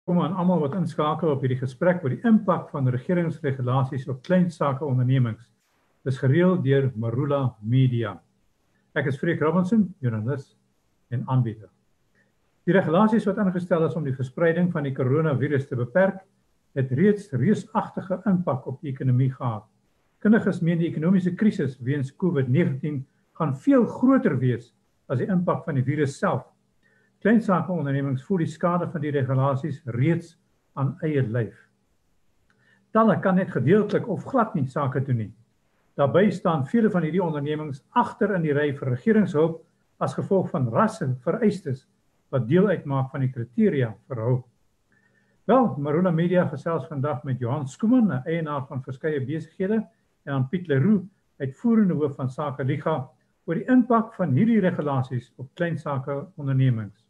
Welkom aan almal wat inskakel op hierdie gesprek oor die impak van regeringsregulasies op klein sake ondernemings. Dis gereël deur Marula Media. Ek is Freek Robinson, joernalis en aanbieder. Die regulasies wat ingestel is om die verspreiding van die coronavirus te beperk, het reeds reusagtige impak op die ekonomie gehad. Kundiges meen die ekonomiese krisis weens COVID-19 gaan veel groter wees as die impak van die virus self. Klein sake ondernemings voel die skade van die regulasies reeds aan eie lyf. Talle kan net gedeeltelik of glad nie sake doen nie. Daarbey staan vele van hierdie ondernemings agter in die ry vir regeringshulp as gevolg van rasse vereistes wat deel uitmaak van die kriteria vir hulp. Wel, Marula Media gesels vandag met Johan Schoeman, 'n eienaar van verskeie besighede, en aan Piet Leroux, uitvoerende hoof van Sake Liga, oor die impak van hierdie regulasies op klein sake ondernemings.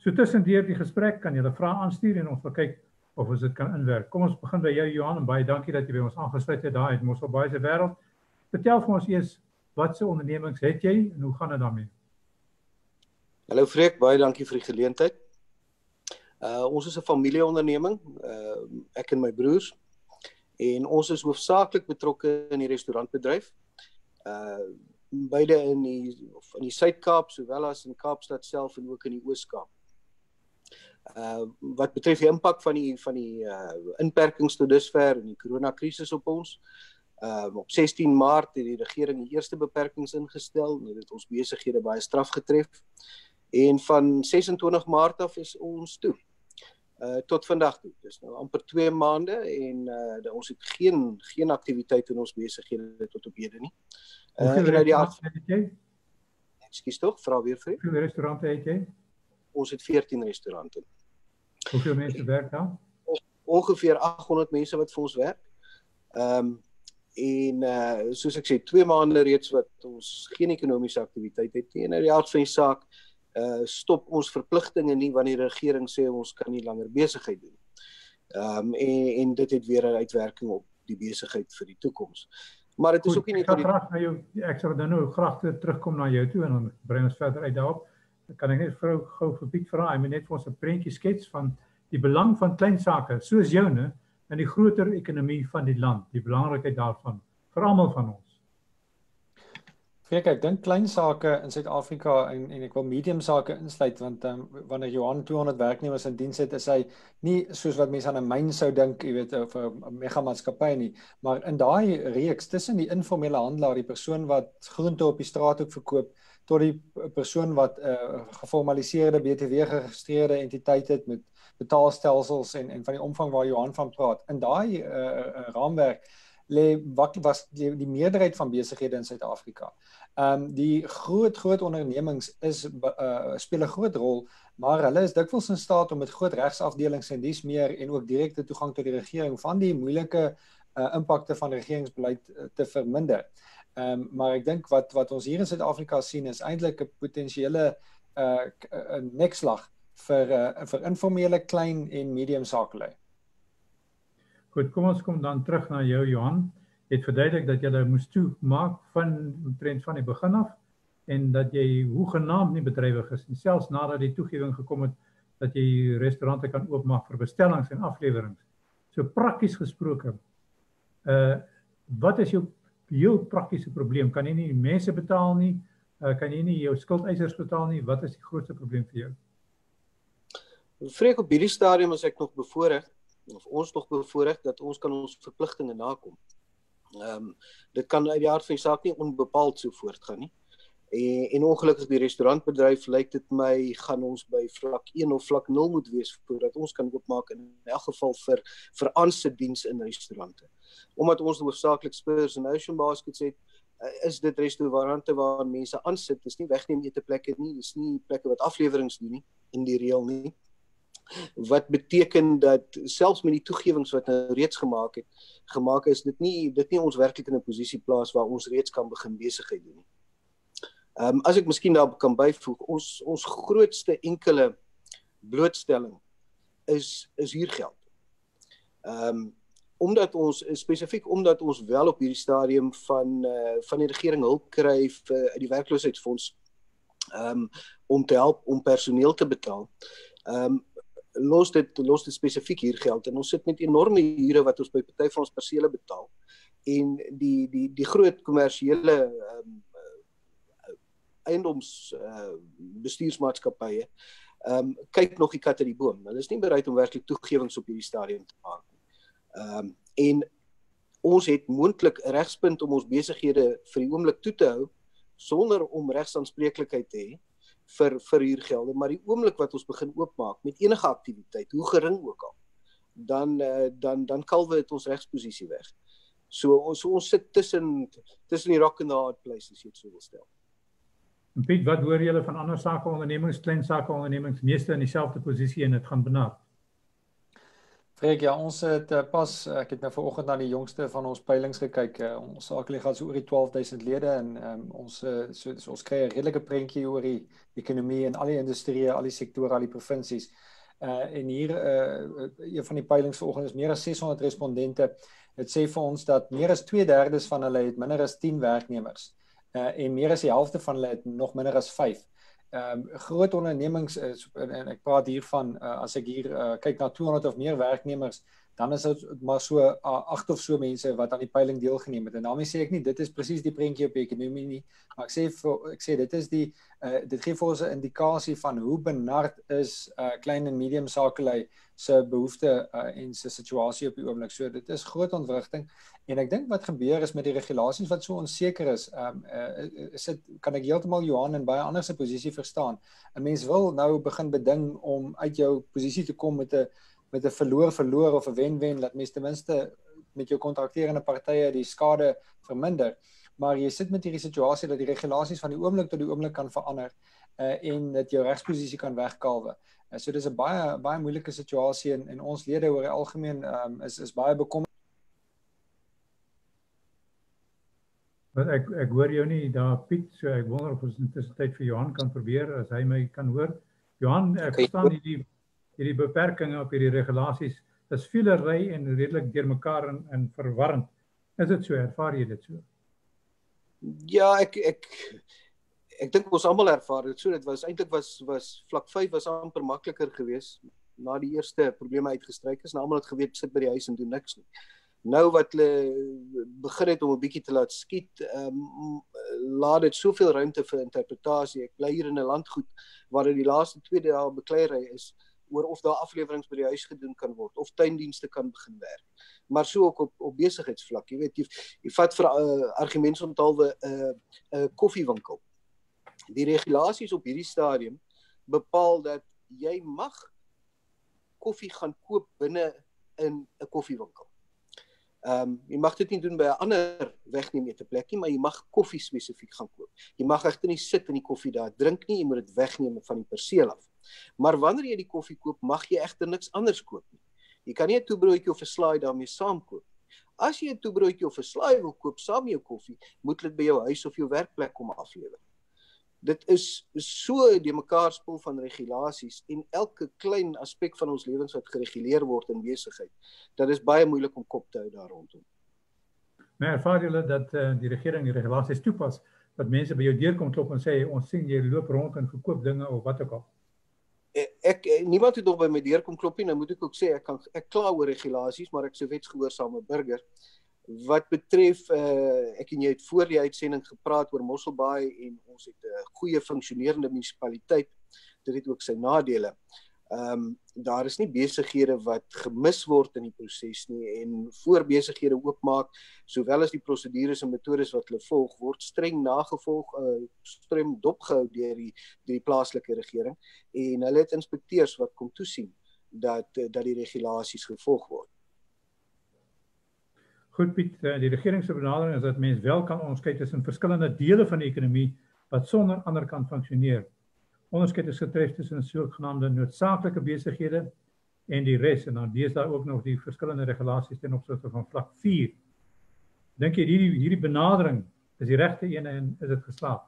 So tussendeur die gesprek kan julle vrae aanstuur en ons wil kyk of ons dit kan inwerk. Kom ons begin by jou, Johan, en baie dankie dat jy by ons aangesluit het daar uit Mosselbaai se wêreld. Vertel vir ons eers, watse ondernemings het jy en hoe gaan dit daarmee? Hallo Freek, baie dankie vir die geleentheid. Ons is 'n familieonderneming, ek en my broers, en ons is hoofsaaklik betrokke in die restaurantbedryf. Beide in die Suid-Kaap, sowel as in Kaapstad self en ook in die Oos-Kaap. Wat betref die impak van die inperkings tot dusver en die coronakrisis op ons, op 16 Maart het die regering die eerste beperkings ingestel en dit ons besighede baie straf getref. En van 26 Maart af is ons toe. Tot vandag toe. Dis nou amper 2 maande en ons het geen aktiwiteit in ons besighede tot op hede nie. Hoeveel restaurante het jy? Ekskuus tog, vra weer vir. Hoeveel restaurante het jy? Ons het 14 restaurante. Hoeveel mense werk daar? Ongeveer 800 mense wat vir ons werk. Soos ek sê, 2 maande reeds wat ons geen ekonomiese aktiwiteit het nie. En uit die aard van die saak stop ons verpligtinge nie wanneer die regering sê ons kan nie langer besigheid doen. En dit het weer 'n uitwerking op die besigheid vir die toekoms. Maar dit is ook nie net ek sal dan nou graag terugkom na jou toe en dan bring ons verder uit daarop. Kan ek net gou vir Piet vra, net vir ons 'n prentjie skets van die belang van klein sake soos joune in die groter ekonomie van die land, die belangrikheid daarvan vir almal van ons. Ek dink klein sake in Suid-Afrika en ek wil medium sake insluit want wanneer Johan 200 werknemers in diens het, is hy nie soos wat mense aan 'n myn sou dink, jy weet, of 'n megamaatskappy nie, maar in daai reeks tussen die informele handelaar, die persoon wat groente op die straathoek verkoop, tot die persoon wat geformaliseerde BTW geregistreerde entiteit het met betaalstelsels en van die omvang waar Johan van praat. In daai raamwerk wat was die meerderheid van besighede in Suid-Afrika. Die groot ondernemings speel 'n groot rol, maar hulle is dikwels in staat om met groot regsafdelings en dies meer en ook direkte toegang tot die regering van die moeilike impakte van regeringsbeleid te verminder. Maar ek dink wat ons hier in Suid-Afrika sien is eintlik 'n potensiële nekslag vir informele klein en medium sakelei. Goed, kom ons kom dan terug na jou, Johan. Jy het verduidelik dat jy moes toemaak van die begin af en dat jy hoegenaamd nie bedrywig is en selfs nadat die toegewing gekom het dat jy restaurante kan oopmaak vir bestellings en aflewerings. So prakties gesproke, wat is jou heel praktiese probleem? Kan jy nie mense betaal nie? Kan jy nie jou skuldeisers betaal nie? Wat is die grootste probleem vir jou? Vreek, op hierdie stadium is ek nog bevoorreg, of ons nog bevoorreg, dat ons kan ons verpligtinge nakom. Dit kan uit die aard van die saak nie onbepaald so voortgaan nie. En ongelukkig die restaurantbedryf, lyk dit my, gaan ons by vlak 1 of vlak 0 moet wees, voordat ons kan oopmaak in elk geval vir aansitdiens in restaurante. Omdat ons hoofsaaklik Spurs en Ocean Baskets het, is dit restaurante waar mense aansit, dis nie wegneem eteplekke nie, dis nie plekke wat aflewerings doen nie, in die reël nie. Wat beteken dat selfs met die toegewings wat nou reeds gemaak is, dit nie ons werklik in 'n posisie plaas waar ons reeds kan begin besigheid doen nie. As ek miskien daar kan byvoeg, ons grootste enkele blootstelling is huurgeld. Spesifiek omdat ons wel op hierdie stadium van die regering hulp kry uit die werkloosheidsfonds om te help om personeel te betaal. los dit spesifiek hier geld en ons sit met enorme huure wat ons by party van ons persele betaal en die groot kommersiële eiendoms bestuursmaatskappye kyk nog die kat uit die boom. Hulle is nie bereid om werklik toegewings op hierdie stadium te maak nie. En ons het moontlik 'n regspunt om ons besighede vir die oomblik toe te hou sonder om regsaanspreeklikheid te hê vir huurgelde, maar die oomblik wat ons begin oopmaak met enige aktiwiteit, hoe gering ook al, dan kalwe dit ons regsposisie weg. So ons sit tussen die rock and the hard place, as jy dit so wil stel. En Piet, wat hoor julle van ander sakeondernemings, klein sakeondernemings, meeste in dieselfde posisie en dit gaan benad? Freek, ja, ons het pas, ek het nou vanoggend na die jongste van ons peilings gekyk, ons sakeliggaat is oor die 12,000 lede en ons kry 'n redelike prentjie oor die ekonomie en al die industrieë, al die sektore, al die provinsies. En hier, een van die peilings vanoggend is meer as 600 respondente. Dit sê vir ons dat meer as 2/3 van hulle het minder as 10 werknemers. En meer as die helfte van hulle het nog minder as 5. Groot ondernemings, en ek praat hiervan, as ek hier kyk na 200 of meer werknemers, dan is dit maar so 8 of so mense wat aan die peiling deelgeneem het. En daarmee sê ek nie, dit is presies die prentjie op die ekonomie nie, maar ek sê dit is dit gee vir ons 'n indikasie van hoe benard is klein en medium sakelei se behoefte en se situasie op die oomblik. So dit is groot ontwrigting en ek dink wat gebeur is met die regulasies wat so onseker is, kan ek heeltemal Johan en baie ander se posisie verstaan. 'n Mens wil nou begin beding om uit jou posisie te kom met 'n verloor of 'n wen-wen, dat mens ten minste met jou kontrakterende partye die skade verminder. Maar jy sit met hierdie situasie dat die regulasies van die oomblik tot die oomblik kan verander en dat jou regsposisie kan wegkalwe. So dis 'n baie moeilike situasie en ons lede oor die algemeen is baie bekommerd. Ek hoor jou nie daar, Piet, so ek wonder of ons intussen tyd vir Johan kan probeer, as hy my kan hoor. Johan, ek verstaan hierdie beperkings op hierdie regulasies is veelery en redelik deurmekaar en verwarrend. Is dit so? Ervaar jy dit so? Ja, ek dink ons almal ervaar dit so. Dit was eintlik vlak 5 was amper makliker geweest na die eerste probleme uitgestryk is. Nou almal het geweet sit by die huis en doen niks nie. Nou wat hulle begin het om 'n bietjie te laat skiet, laat dit soveel ruimte vir interpretasie. Ek bly hier in 'n landgoed waar dit die laaste 2 dae bekleierery is oor of daar aflewerings by die huis gedoen kan word of tuindienste kan begin werk. Maar so ook op besigheidsvlak, jy weet, jy vat vir argumentsontalwe 'n koffiewinkel. Die regulasies op hierdie stadium bepaal dat jy mag koffie gaan koop binne in 'n koffiewinkel. Jy mag dit nie doen by 'n ander wegneem eetplek nie, maar jy mag koffie spesifiek gaan koop. Jy mag egter nie sit in die koffie daar drink nie, jy moet dit wegneem van die perseel af. Maar wanneer jy die koffie koop, mag jy egter niks anders koop nie. Jy kan nie 'n toebroodjie of 'n slaai daarmee saam koop. As jy 'n toebroodjie of 'n slaai wil koop saam met jou koffie, moet dit by jou huis of jou werkplek kom aflewer. Dit is so die mekaar spul van regulasies en elke klein aspek van ons lewens wat gereguleer word in besigheid. Dat is baie moeilik om kop te hou daar rondom. Maar ervaar julle dat die regering die regulasies toepas, dat mense by jou deur kom klop en sê, ons sien jy loop rond en verkoop dinge of wat ook al? Niemand het nog by my deur kom klop nie, nou moet ek ook sê, ek kla oor regulasies, maar ek is 'n wetsgehoorsame burger. Wat betref, ek en jy het voor die uitsending gepraat oor Mosselbaai en ons het 'n goeie funksionerende munisipaliteit. Dit het ook sy nadele. Daar is nie besighede wat gemis word in die proses nie en voor besighede oopmaak, sowel as die prosedures en metodes wat hulle volg, word streng nagevolg, streng dopgehou deur die plaaslike regering en hulle het inspekteurs wat kom toesien dat die regulasies gevolg word. Goed Piet, die regering se benadering is dat mens wel kan onderskei tussen verskillende dele van die ekonomie wat sonder ander kan funksioneer. Onderskeid is getref tussen sogenaamde noodsaaklike besighede en die res en dan is daar ook nog die verskillende regulasies ten opsigte van vlak 4. Dink jy hierdie benadering is die regte een en is dit geslaag?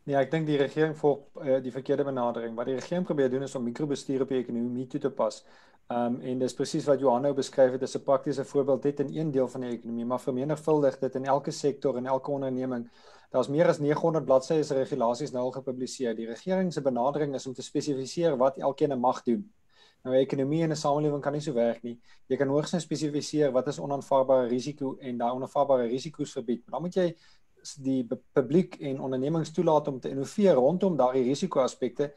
Nee, ek dink die regering volg die verkeerde benadering. Wat die regering probeer doen is om mikrobestuur op die ekonomie toe te pas. En dis presies wat Johan nou beskryf het, is 'n praktiese voorbeeld dit in een deel van die ekonomie, maar vermenigvuldig dit in elke sektor en elke onderneming. Daar's meer as 900 bladsye se regulasies nou al gepubliseer. Die regering se benadering is om te spesifiseer wat elkeen mag doen. Nou, 'n ekonomie en 'n samelewing kan nie so werk nie. Jy kan hoogstens spesifiseer wat is onaanvaarbare risiko en daai onaanvaarbare risiko's verbied. Maar dan moet jy die publiek en ondernemings toelaat om te innoveer rondom daardie risikoaspekte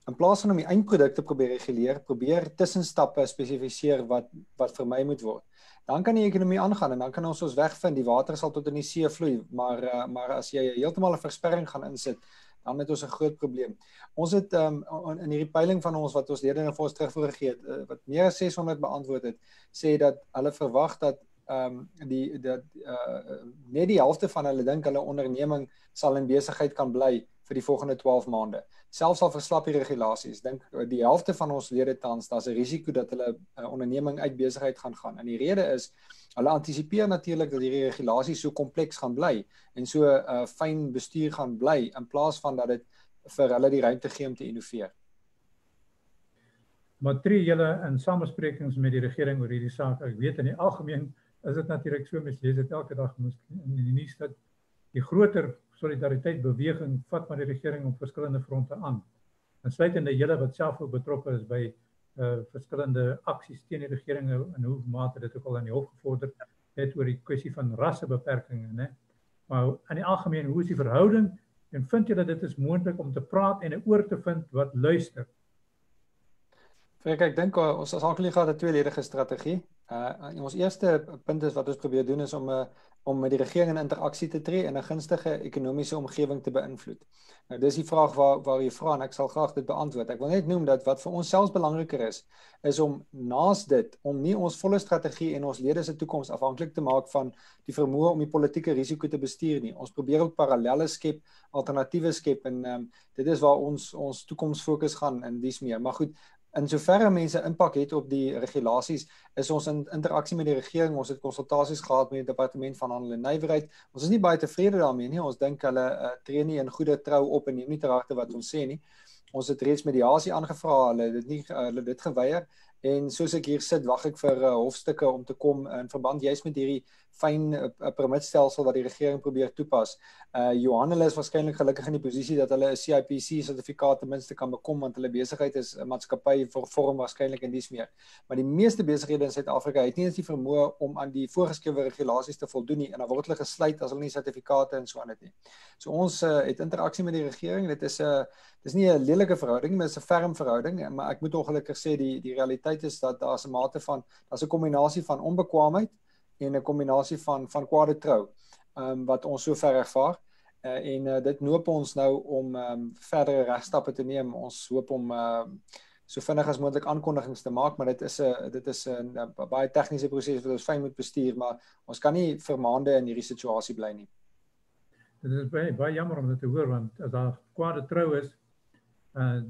in plaas van om die eindproduk te probeer reguleer, probeer tussenstappe spesifiseer wat vermy moet word. Dan kan die ekonomie aangaan en dan kan ons wegvind, die water sal tot in die see vloei, maar as jy heeltemal 'n versperring gaan insit, dan het ons 'n groot probleem. Ons het in hierdie peiling van ons wat ons lede vir ons terugvoer gegee het, wat meer as 600 beantwoord het, sê dat hulle verwag dat net die helfte van hulle dink hulle onderneming sal in besigheid kan bly vir die volgende 12 maande. Selfs al verslap die regulasies, dink die helfte van ons lede tans, daar's 'n risiko dat hulle onderneming uit besigheid gaan. En die rede is, hulle antisipeer natuurlik dat hierdie regulasies so kompleks gaan bly en so fyn bestuur gaan bly in plaas van dat dit vir hulle die ruimte gee om te innoveer. Maar tree julle in samesprekings met die regering oor hierdie saak? Ek weet in die algemeen is dit natuurlik so, mens lees dit elke dag in die nuus dat die groter solidariteit beweging vat maar die regering op verskillende fronte aan. Insluitende julle wat self ook betrokke is by verskillende aksies teen die regering in hoe mate dit ook al aan die hof gevorder het oor die kwessie van rassebeperkings, né? Maar in die algemeen, hoe is die verhouding en vind julle dit is moontlik om te praat en 'n oor te vind wat luister? Ek dink ons as aanklag gehad 'n tweeledige strategie. Ons eerste punt is wat ons probeer doen is om met die regering in interaksie te tree en 'n gunstige ekonomiese omgewing te beïnvloed. Nou dis die vraag waar jy vra en ek sal graag dit beantwoord. Ek wil net noem dat wat vir ons selfs belangriker is om naas dit om nie ons volle strategie en ons lede se toekoms afhanklik te maak van die vermoë om die politieke risiko te bestuur nie. Ons probeer ook parallelle skep, alternatiewe skep en dit is waar ons toekomsfokus gaan en dis meer. Maar goed, in soverre mense impak het op die regulasies, is ons in interaksie met die regering, ons het konsultasies gehad met die departement van handel en nywerheid. Ons is nie baie tevrede daarmee nie. Ons dink hulle tree nie in goeie trou op en neem nie ter harte wat ons sê nie. Ons het reeds mediasie aangevra, hulle dit geweier en soos ek hier sit, wag ek vir hofstukke om te kom in verband juist met hierdie fyn permitstelsel wat die regering probeer toepas. Johan hulle is waarskynlik gelukkig in die posisie dat hulle 'n CIPC sertifikaat ten minste kan bekom want hulle besigheid is 'n maatskappy vorm waarskynlik en dis meer. Maar die meeste besighede in Suid-Afrika het nie eens die vermoë om aan die voorgeskrewe regulasies te voldoen nie en dan word hulle gesluit as hulle nie sertifikate en so aan het nie. So ons het interaksie met die regering. Dit is nie 'n lelike verhouding, maar dit is 'n ferm verhouding, maar ek moet ongelukkig sê die realiteit is dat daar's 'n kombinasie van onbekwaamheid en 'n kombinasie van kwade trou wat ons so ver ervaar en dit noop ons nou om verdere regstappe te neem. Ons hoop om so vinnig as moontlik aankondigings te maak, maar dit is 'n baie tegniese proses wat ons fyn moet bestuur, maar ons kan nie vir maande in hierdie situasie bly nie. Dit is baie jammer om dit te hoor, want as daar kwade trou is,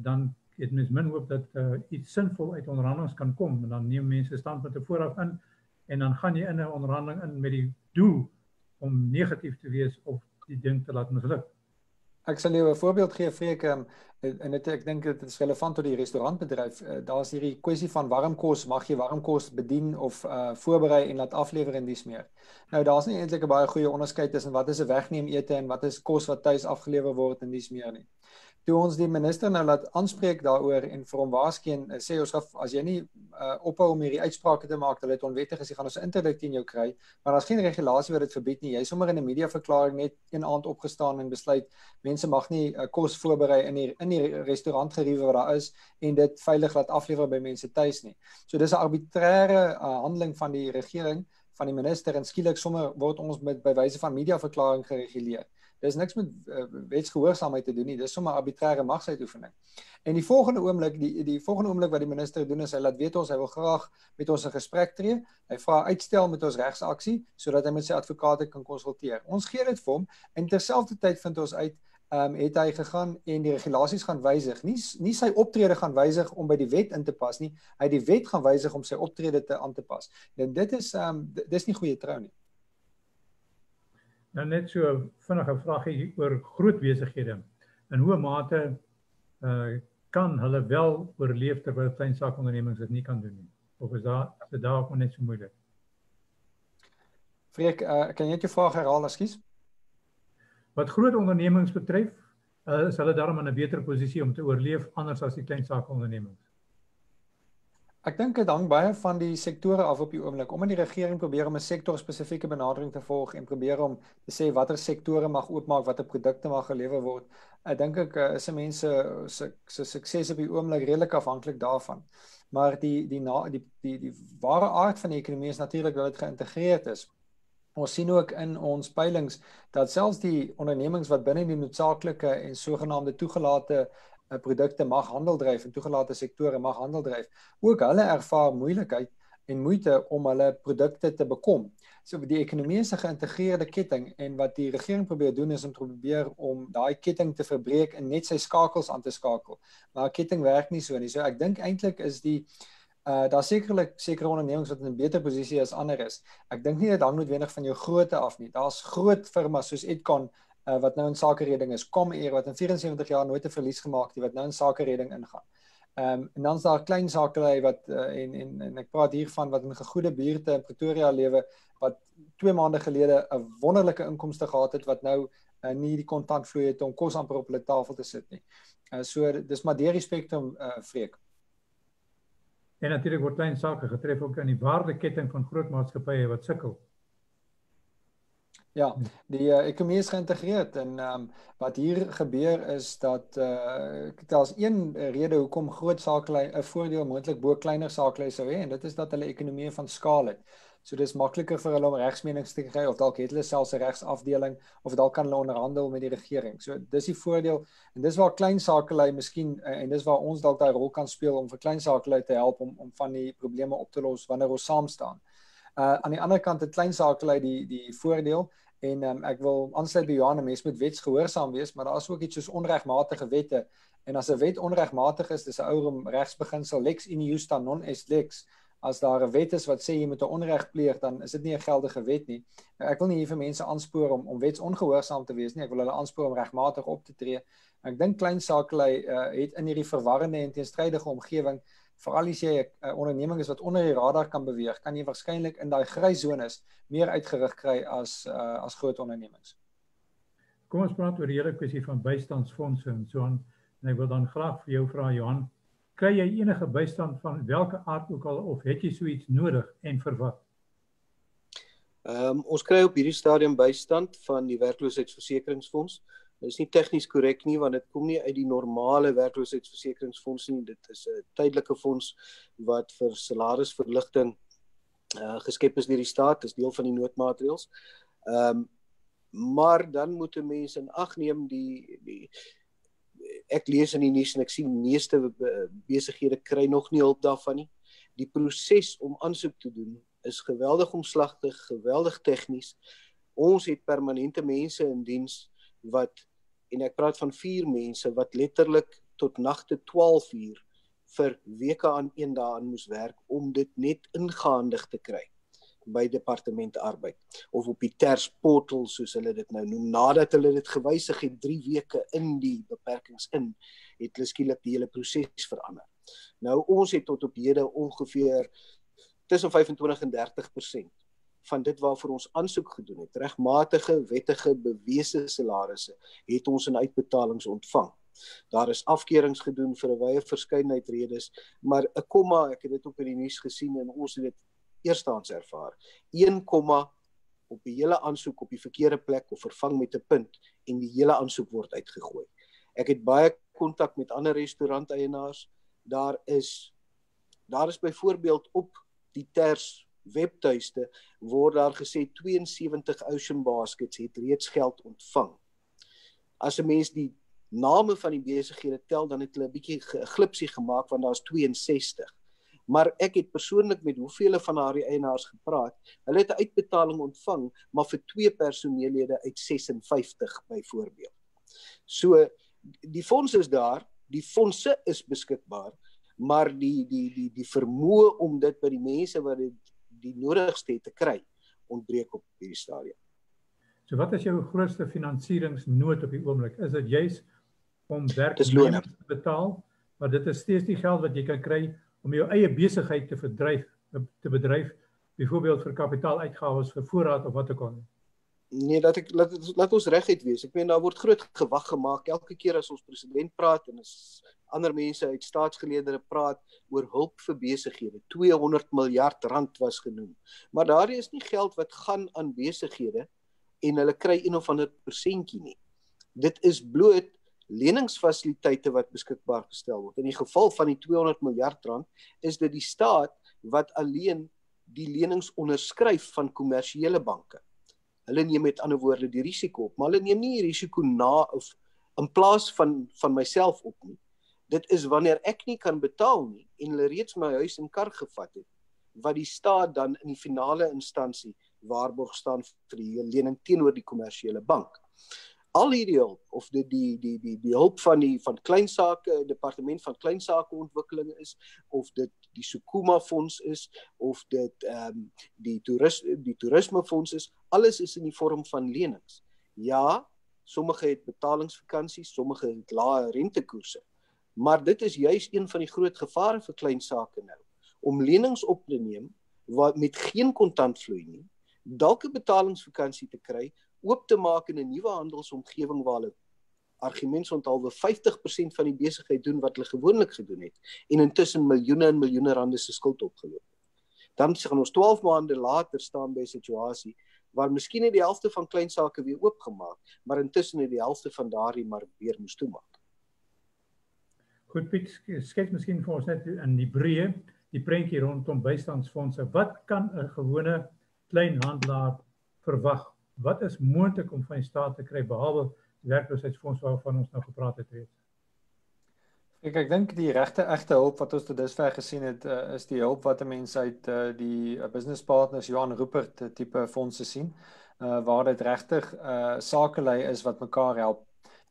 dan het mens min hoop dat iets sinvol uit onderhandelings kan kom en dan neem mense standpunte vooraf in en dan gaan jy in 'n onderhandeling in met die doel om negatief te wees of die ding te laat misluk. Ek sal jou 'n voorbeeld gee, Freek, en ek dink dit is relevant tot die restaurantbedryf. Daar's hierdie kwessie van warmkos, mag jy warmkos bedien of voorberei en laat aflewer en dis meer. Nou daar's nie eintlik 'n baie goeie onderskeid tussen wat is 'n wegneem ete en wat is kos wat tuis afgelewer word en dis meer nie. Toe ons die minister nou laat aanspreek daaroor en vir hom waarsku sê ons as jy nie ophou om hierdie uitsprake te maak dat dit onwettig is, jy gaan ons interdikt teen jou kry, maar daar's geen regulasie wat dit verbied nie. Jy sommer in 'n mediaverklaring net een aand opgestaan en besluit mense mag nie kos voorberei in die restaurantgeriewe wat daar is en dit veilig laat aflewer by mense tuis nie. So dis 'n arbitrære handeling van die regering, van die minister en skielik sommer word ons by wyse van mediaverklaring gereguleer. Dis niks met wetsgehoorsaamheid te doen nie, dis sommer arbitrære magsuitoefening. En die volgende oomblik wat die minister doen is hy laat weet ons hy wil graag met ons 'n gesprek tree. Hy vra uitstel met ons regsaksie sodat hy met sy advokate kan konsulteer. Ons gee dit vir hom en terselfdertyd vind ons uit het hy gegaan en die regulasies gaan wysig. Nie sy optrede gaan wysig om by die wet in te pas nie. Hy het die wet gaan wysig om sy optrede aan te pas. En dit is nie goeie trou nie. Nou net so vinnige vraagie oor groot besighede. In hoe mate kan hulle wel oorleef terwyl klein saakondernemings dit nie kan doen nie? Of is dit daar ook net so moeilik? Freek, kan jy jou vraag herhaal, ekskuus? Wat groot ondernemings betref, is hulle daarom in 'n beter posisie om te oorleef anders as die klein saakondernemings. Ek dink dit hang baie van die sektore af op die oomblik. Omdat die regering probeer om 'n sektorspesifieke benadering te volg en probeer om te sê watter sektore mag oopmaak, watter produkte mag gelewer word. Ek dink is mense se sukses op die oomblik redelik afhanklik daarvan. Maar die ware aard van die ekonomie is natuurlik dat dit geïntegreerd is. Ons sien ook in ons peilings dat selfs die ondernemings wat binne die noodsaaklike en sogenaamde toegelate produkte mag handel dryf en toegelate sektore mag handel dryf, ook hulle ervaar moeilikheid en moeite om hulle produkte te bekom. So die ekonomie is 'n geïntegreerde ketting en wat die regering probeer doen is om te probeer om daai ketting te verbreek en net sy skakels aan te skakel. Maar 'n ketting werk nie so nie. So ek dink eintlik is daar sekerlik sekere ondernemings wat in 'n beter posisie as ander is. Ek dink nie dit hang noodwendig van jou grootte af nie. Daar's groot firmas soos Edcon wat nou in sakeredding is, Comair wat in 74 jaar nooit 'n verlies gemaak het, wat nou in sakeredding ingaan. En dan is daar klein sakelei wat en ek praat hiervan wat in gegoede buurte in Pretoria lewe wat 2 maande gelede 'n wonderlike inkomste gehad het wat nou nie die kontantvloei het om kos amper op hulle tafel te sit nie. So dis maar deur die spektrum Freek. En natuurlik word klein sake getref ook in die waardeketting van groot maatskappye wat sukkel. Ja, die ekonomie is geïntegreerd en wat hier gebeur is dat daar's een rede hoekom groot sakelei 'n voordeel moontlik bo kleiner sakelei sou hê en dit is dat hulle ekonomie van skaal het. So dis makliker vir hulle om regsmenings te kry of dalk het hulle selfs 'n regsafdeling of dalk kan hulle onderhandel met die regering. So dis die voordeel en dis waar klein sakelei miskien en dis waar ons dalk daai rol kan speel om vir klein sakelei te help om van die probleme op te los wanneer ons saam staan. Aan die ander kant het klein sakelei die voordeel en ek wil aansluit by Johan, mens moet wetsgehoorsaam wees, maar daar is ook iets soos onregmatige wette. En as 'n wet onregmatig is, dis 'n ou regsbeginsel lex in justa non est lex. As daar 'n wet is wat sê jy moet 'n onreg pleeg, dan is dit nie 'n geldige wet nie. Ek wil nie hier vir mense aanspoor om wetsongehoorsaam te wees nie. Ek wil hulle aanspoor om regmatig op te tree. Ek dink klein sakelei het in hierdie verwarrende en teenstrydige omgewing, veral as jy 'n onderneming is wat onder die radar kan beweeg, kan jy waarskynlik in daai gryszones meer uitgerig kry as groot ondernemings. Kom ons praat oor die hele kwessie van bystandsfondse en so aan. En ek wil dan graag vir jou vra, Johan, kry jy enige bystand van welke aard ook al of het jy so iets nodig en vir wat? Ons kry op hierdie stadium bystand van die werkloosheidsversekeringsfonds. Dit is nie tegnies korrek nie want dit kom nie uit die normale werkloosheidsversekeringsfonds nie. Dit is 'n tydelike fonds wat vir salarisverligting geskep is deur die staat, is deel van die noodmaatreëls. Maar dan moet 'n mens in ag neem ek lees in die nuus en ek sien meeste besighede kry nog nie hulp daarvan nie. Die proses om aansoek te doen is geweldig omslagtig, geweldig tegnies. Ons het permanente mense in diens en ek praat van 4 mense wat letterlik tot nagte 12 uur vir weke aan een daaraan moes werk om dit net ingehandig te kry by Departement Arbeid of op die TERS portal soos hulle dit nou noem. Nadat hulle dit gewysig het 3 weke in die beperkings het hulle skielik die hele proses verander. Nou ons het tot op hede ongeveer tussen 25 en 30% van dit waarvoor ons aansoek gedoen het, regmatige, wettige, bewese salarisse, het ons in uitbetalings ontvang. Daar is afkeurings gedoen vir 'n wye verskeidenheid redes, maar 'n komma, ek het dit ook in die nuus gesien en ons het dit eerstehands ervaar. 1 komma op die hele aansoek op die verkeerde plek of vervang met 'n punt en die hele aansoek word uitgegooi. Ek het baie kontak met ander restauranteienaars. Daar is byvoorbeeld op die TERS webtuiste word daar gesê 72 Ocean Baskets het reeds geld ontvang. As 'n mens die name van die besighede tel, dan het hulle 'n bietjie 'n glipsie gemaak want daar's 62. Maar ek het persoonlik met hoeveel van haar eienaars gepraat. Hulle het 'n uitbetaling ontvang, maar vir 2 personeellede uit 56 byvoorbeeld. So die fonds is daar, die fondse is beskikbaar, maar die vermoë om dit by die mense wat die nodigste het te kry, ontbreek op hierdie stadium. So wat is jou grootste finansieringsnood op die oomblik? Is dit juis om Dis lone. te betaal, maar dit is steeds die geld wat jy kan kry om jou eie besigheid te bedryf, byvoorbeeld vir kapitaaluitgawes vir voorraad of wat ook al? Nee, laat ons reguit wees. Ek meen daar word groot gewag gemaak elke keer as ons president praat en as ander mense uit staatsgeleedere praat oor hulp vir besighede. 200 miljard rand was genoem. Maar daar is nie geld wat gaan aan besighede en hulle kry 1 of ander persentjie nie. Dit is bloot leningsfasiliteite wat beskikbaar gestel word. In die geval van die 200 miljard rand is dit die staat wat alleen die lenings onderskryf van kommersiële banke. Hulle neem met ander woorde die risiko op, maar hulle neem nie die risiko of in plaas van myself op nie. Dit is wanneer ek nie kan betaal nie en hulle reeds my huis en kar gevat het, wat die staat dan in die finale instansie waarborg staan vir die lening teenoor die kommersiële bank. Al hierdie hulp, of die hulp van kleinsake, departement van kleinsakeontwikkeling is, of dit die Sukuma fonds is, of dit die toerismefonds is, alles is in die vorm van lenings. Ja, sommige het betalingsvakansies, sommige het lae rentekoerse, maar dit is juis een van die groot gevare vir kleinsake nou, om lenings op te neem, met geen kontantvloei nie, dalk 'n betalingsvakansie te kry, oop te maak in 'n nuwe handelsomgewing waar hulle argumentsonthaalwe 50% van die besigheid doen wat hulle gewoonlik gedoen het en intussen miljoene en miljoene rande se skuld opgeloop. Dan gaan ons 12 maande later staan by 'n situasie waar miskien het die helfte van kleinsake weer oopgemaak, maar intussen het die helfte van daardie maar weer moes toemaak. Goed Piet, skets miskien vir ons net in die breë die prentjie rondom bystandsfondse. Wat kan 'n gewone kleinhandelaar verwag? Wat is moontlik om van die staat te kry behalwe die werkloosheidsfonds waarvan ons nou gepraat het reeds? Ek dink die egte hulp wat ons tot dusver gesien het, is die hulp wat 'n mens uit die business partners Johan Rupert tipe fondse sien, waar dit regtig sakelei is wat mekaar help.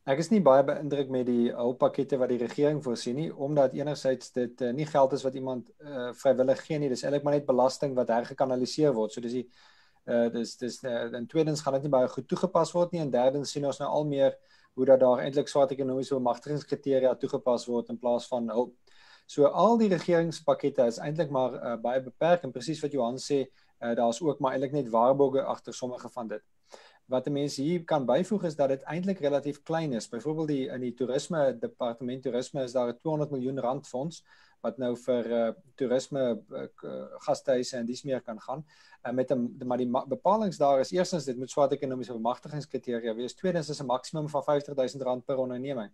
Ek is nie baie beïndruk met die hulppakkette wat die regering voorsien nie, omdat enerzijds dit nie geld is wat iemand vrywillig gee nie, dis eintlik maar net belasting wat hergekanaliseer word. So dis en tweedens gaan dit nie baie goed toegepas word nie, en derdens sien ons nou al meer hoe dat daar eintlik swart ekonomiese bemagtigingskriteria toegepas word in plaas van hulp. So al die regeringspakkette is eintlik maar baie beperk, en presies wat Johan sê, daar is ook maar eintlik net waarborge agter sommige van dit. Wat 'n mens hier kan byvoeg is dat dit eintlik relatief klein is. Byvoorbeeld in die toerisme, departement toerisme is daar 'n 200 miljoen rand fonds wat nou vir toerisme gastehuise en dies meer kan gaan. Maar die bepalings daar is eerstens dit moet swart ekonomiese bemagtigingskriteria wees. Tweedens is 'n maksimum van R50.000 per onderneming.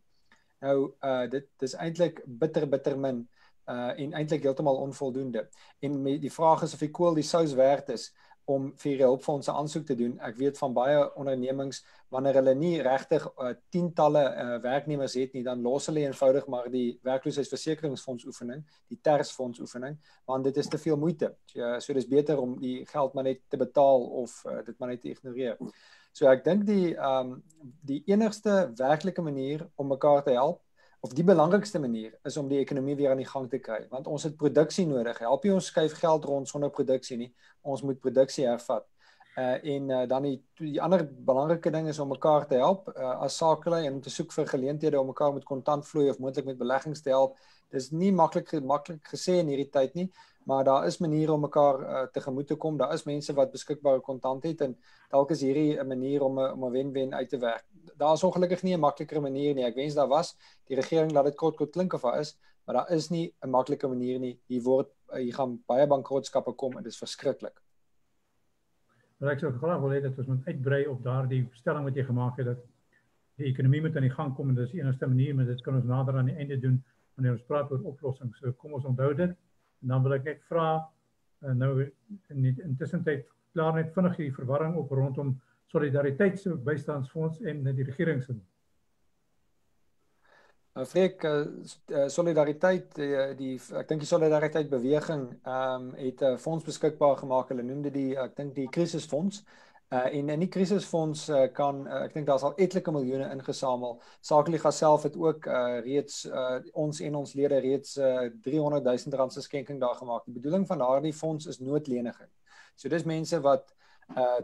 Nou dit is eintlik bitter min en eintlik heeltemal onvoldoende. En die vraag is of die kool die sous werd is om vir hulpfondse aansoek te doen. Ek weet van baie ondernemings, wanneer hulle nie regtig tientalle werknemers het nie, dan los hulle eenvoudig maar die werkloosheidsversekeringsfonds oefening, die TERS-fonds oefening, want dit is te veel moeite. So dis beter om die geld maar net te betaal of dit maar net te ignoreer. So ek dink die enigste werklike manier om mekaar te help, of die belangrikste manier, is om die ekonomie weer aan die gang te kry, want ons het produksie nodig. Help jy ons skuif geld rond sonder produksie nie, ons moet produksie hervat. Dan die ander belangrike ding is om mekaar te help as sakelei en om te soek vir geleenthede om mekaar met kontantvloei of moontlik met beleggings te help. Dis nie maklik gesê in hierdie tyd nie, maar daar is maniere om mekaar tegemoet te kom. Daar is mense wat beskikbare kontant het, en dalk is hierdie 'n manier om 'n wen-wen uit te werk. Daar is ongelukkig nie 'n makliker manier nie. Ek wens daar was. Die regering laat dit kort klink of daar is, maar daar is nie 'n maklike manier nie. Hier gaan baie bankrotskappe kom en dit is verskriklik. Ek sou graag wil hê dat ons moet uitbrei op daardie stelling wat jy gemaak het, dat die ekonomie moet aan die gang kom, en dit is die enigste manier, maar dit kan ons nader aan die einde doen wanneer ons praat oor oplossings. So kom ons onthou dit. En dan wil ek net vra, nou intussen tyd klaar net vinnig die verwarring op rondom solidariteitsbystandsfonds en die regeringsin. Freek, solidariteit, ek dink die solidariteit beweging het 'n fonds beskikbaar gemaak. Hulle noem dit ek dink die krisisfonds. En in die krisisfonds ek dink daar's al etlike miljoene ingesamel. Sakeliga self het ook reeds ons en ons lede reeds R300.000 se skenking daar gemaak. Die bedoeling van daardie fonds is noodleniging. So dis mense wat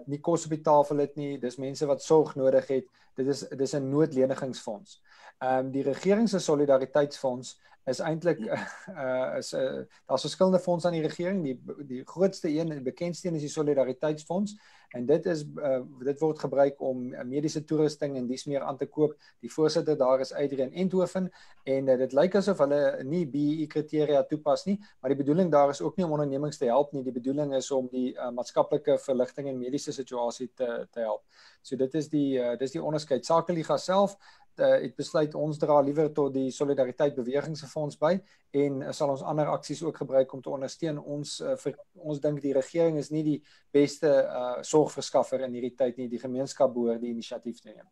nie kos op die tafel het nie, dis mense wat sorg nodig het. Dis 'n noodlenigingsfonds. Die regering se solidariteitsfonds is eintlik daar's verskillende fondse aan die regering. Die grootste een en bekendste een is die Solidariteitsfonds en dit word gebruik om mediese toerusting en dies meer aan te koop. Die voorsitter daar is Adrian Enthoven en dit lyk asof hulle nie BEE kriteria toepas nie, maar die bedoeling daar is ook nie om ondernemings te help nie. Die bedoeling is om die maatskaplike verligting en mediese situasie te help. So dit is die onderskeid. Sakeliga self het besluit ons dra liewer tot die Solidariteit Bewegingsfonds by en sal ons ander aksies ook gebruik om te ondersteun. Ons dink die regering is nie die beste sorgverskaffer in hierdie tyd nie. Die gemeenskap behoort die inisiatief te neem.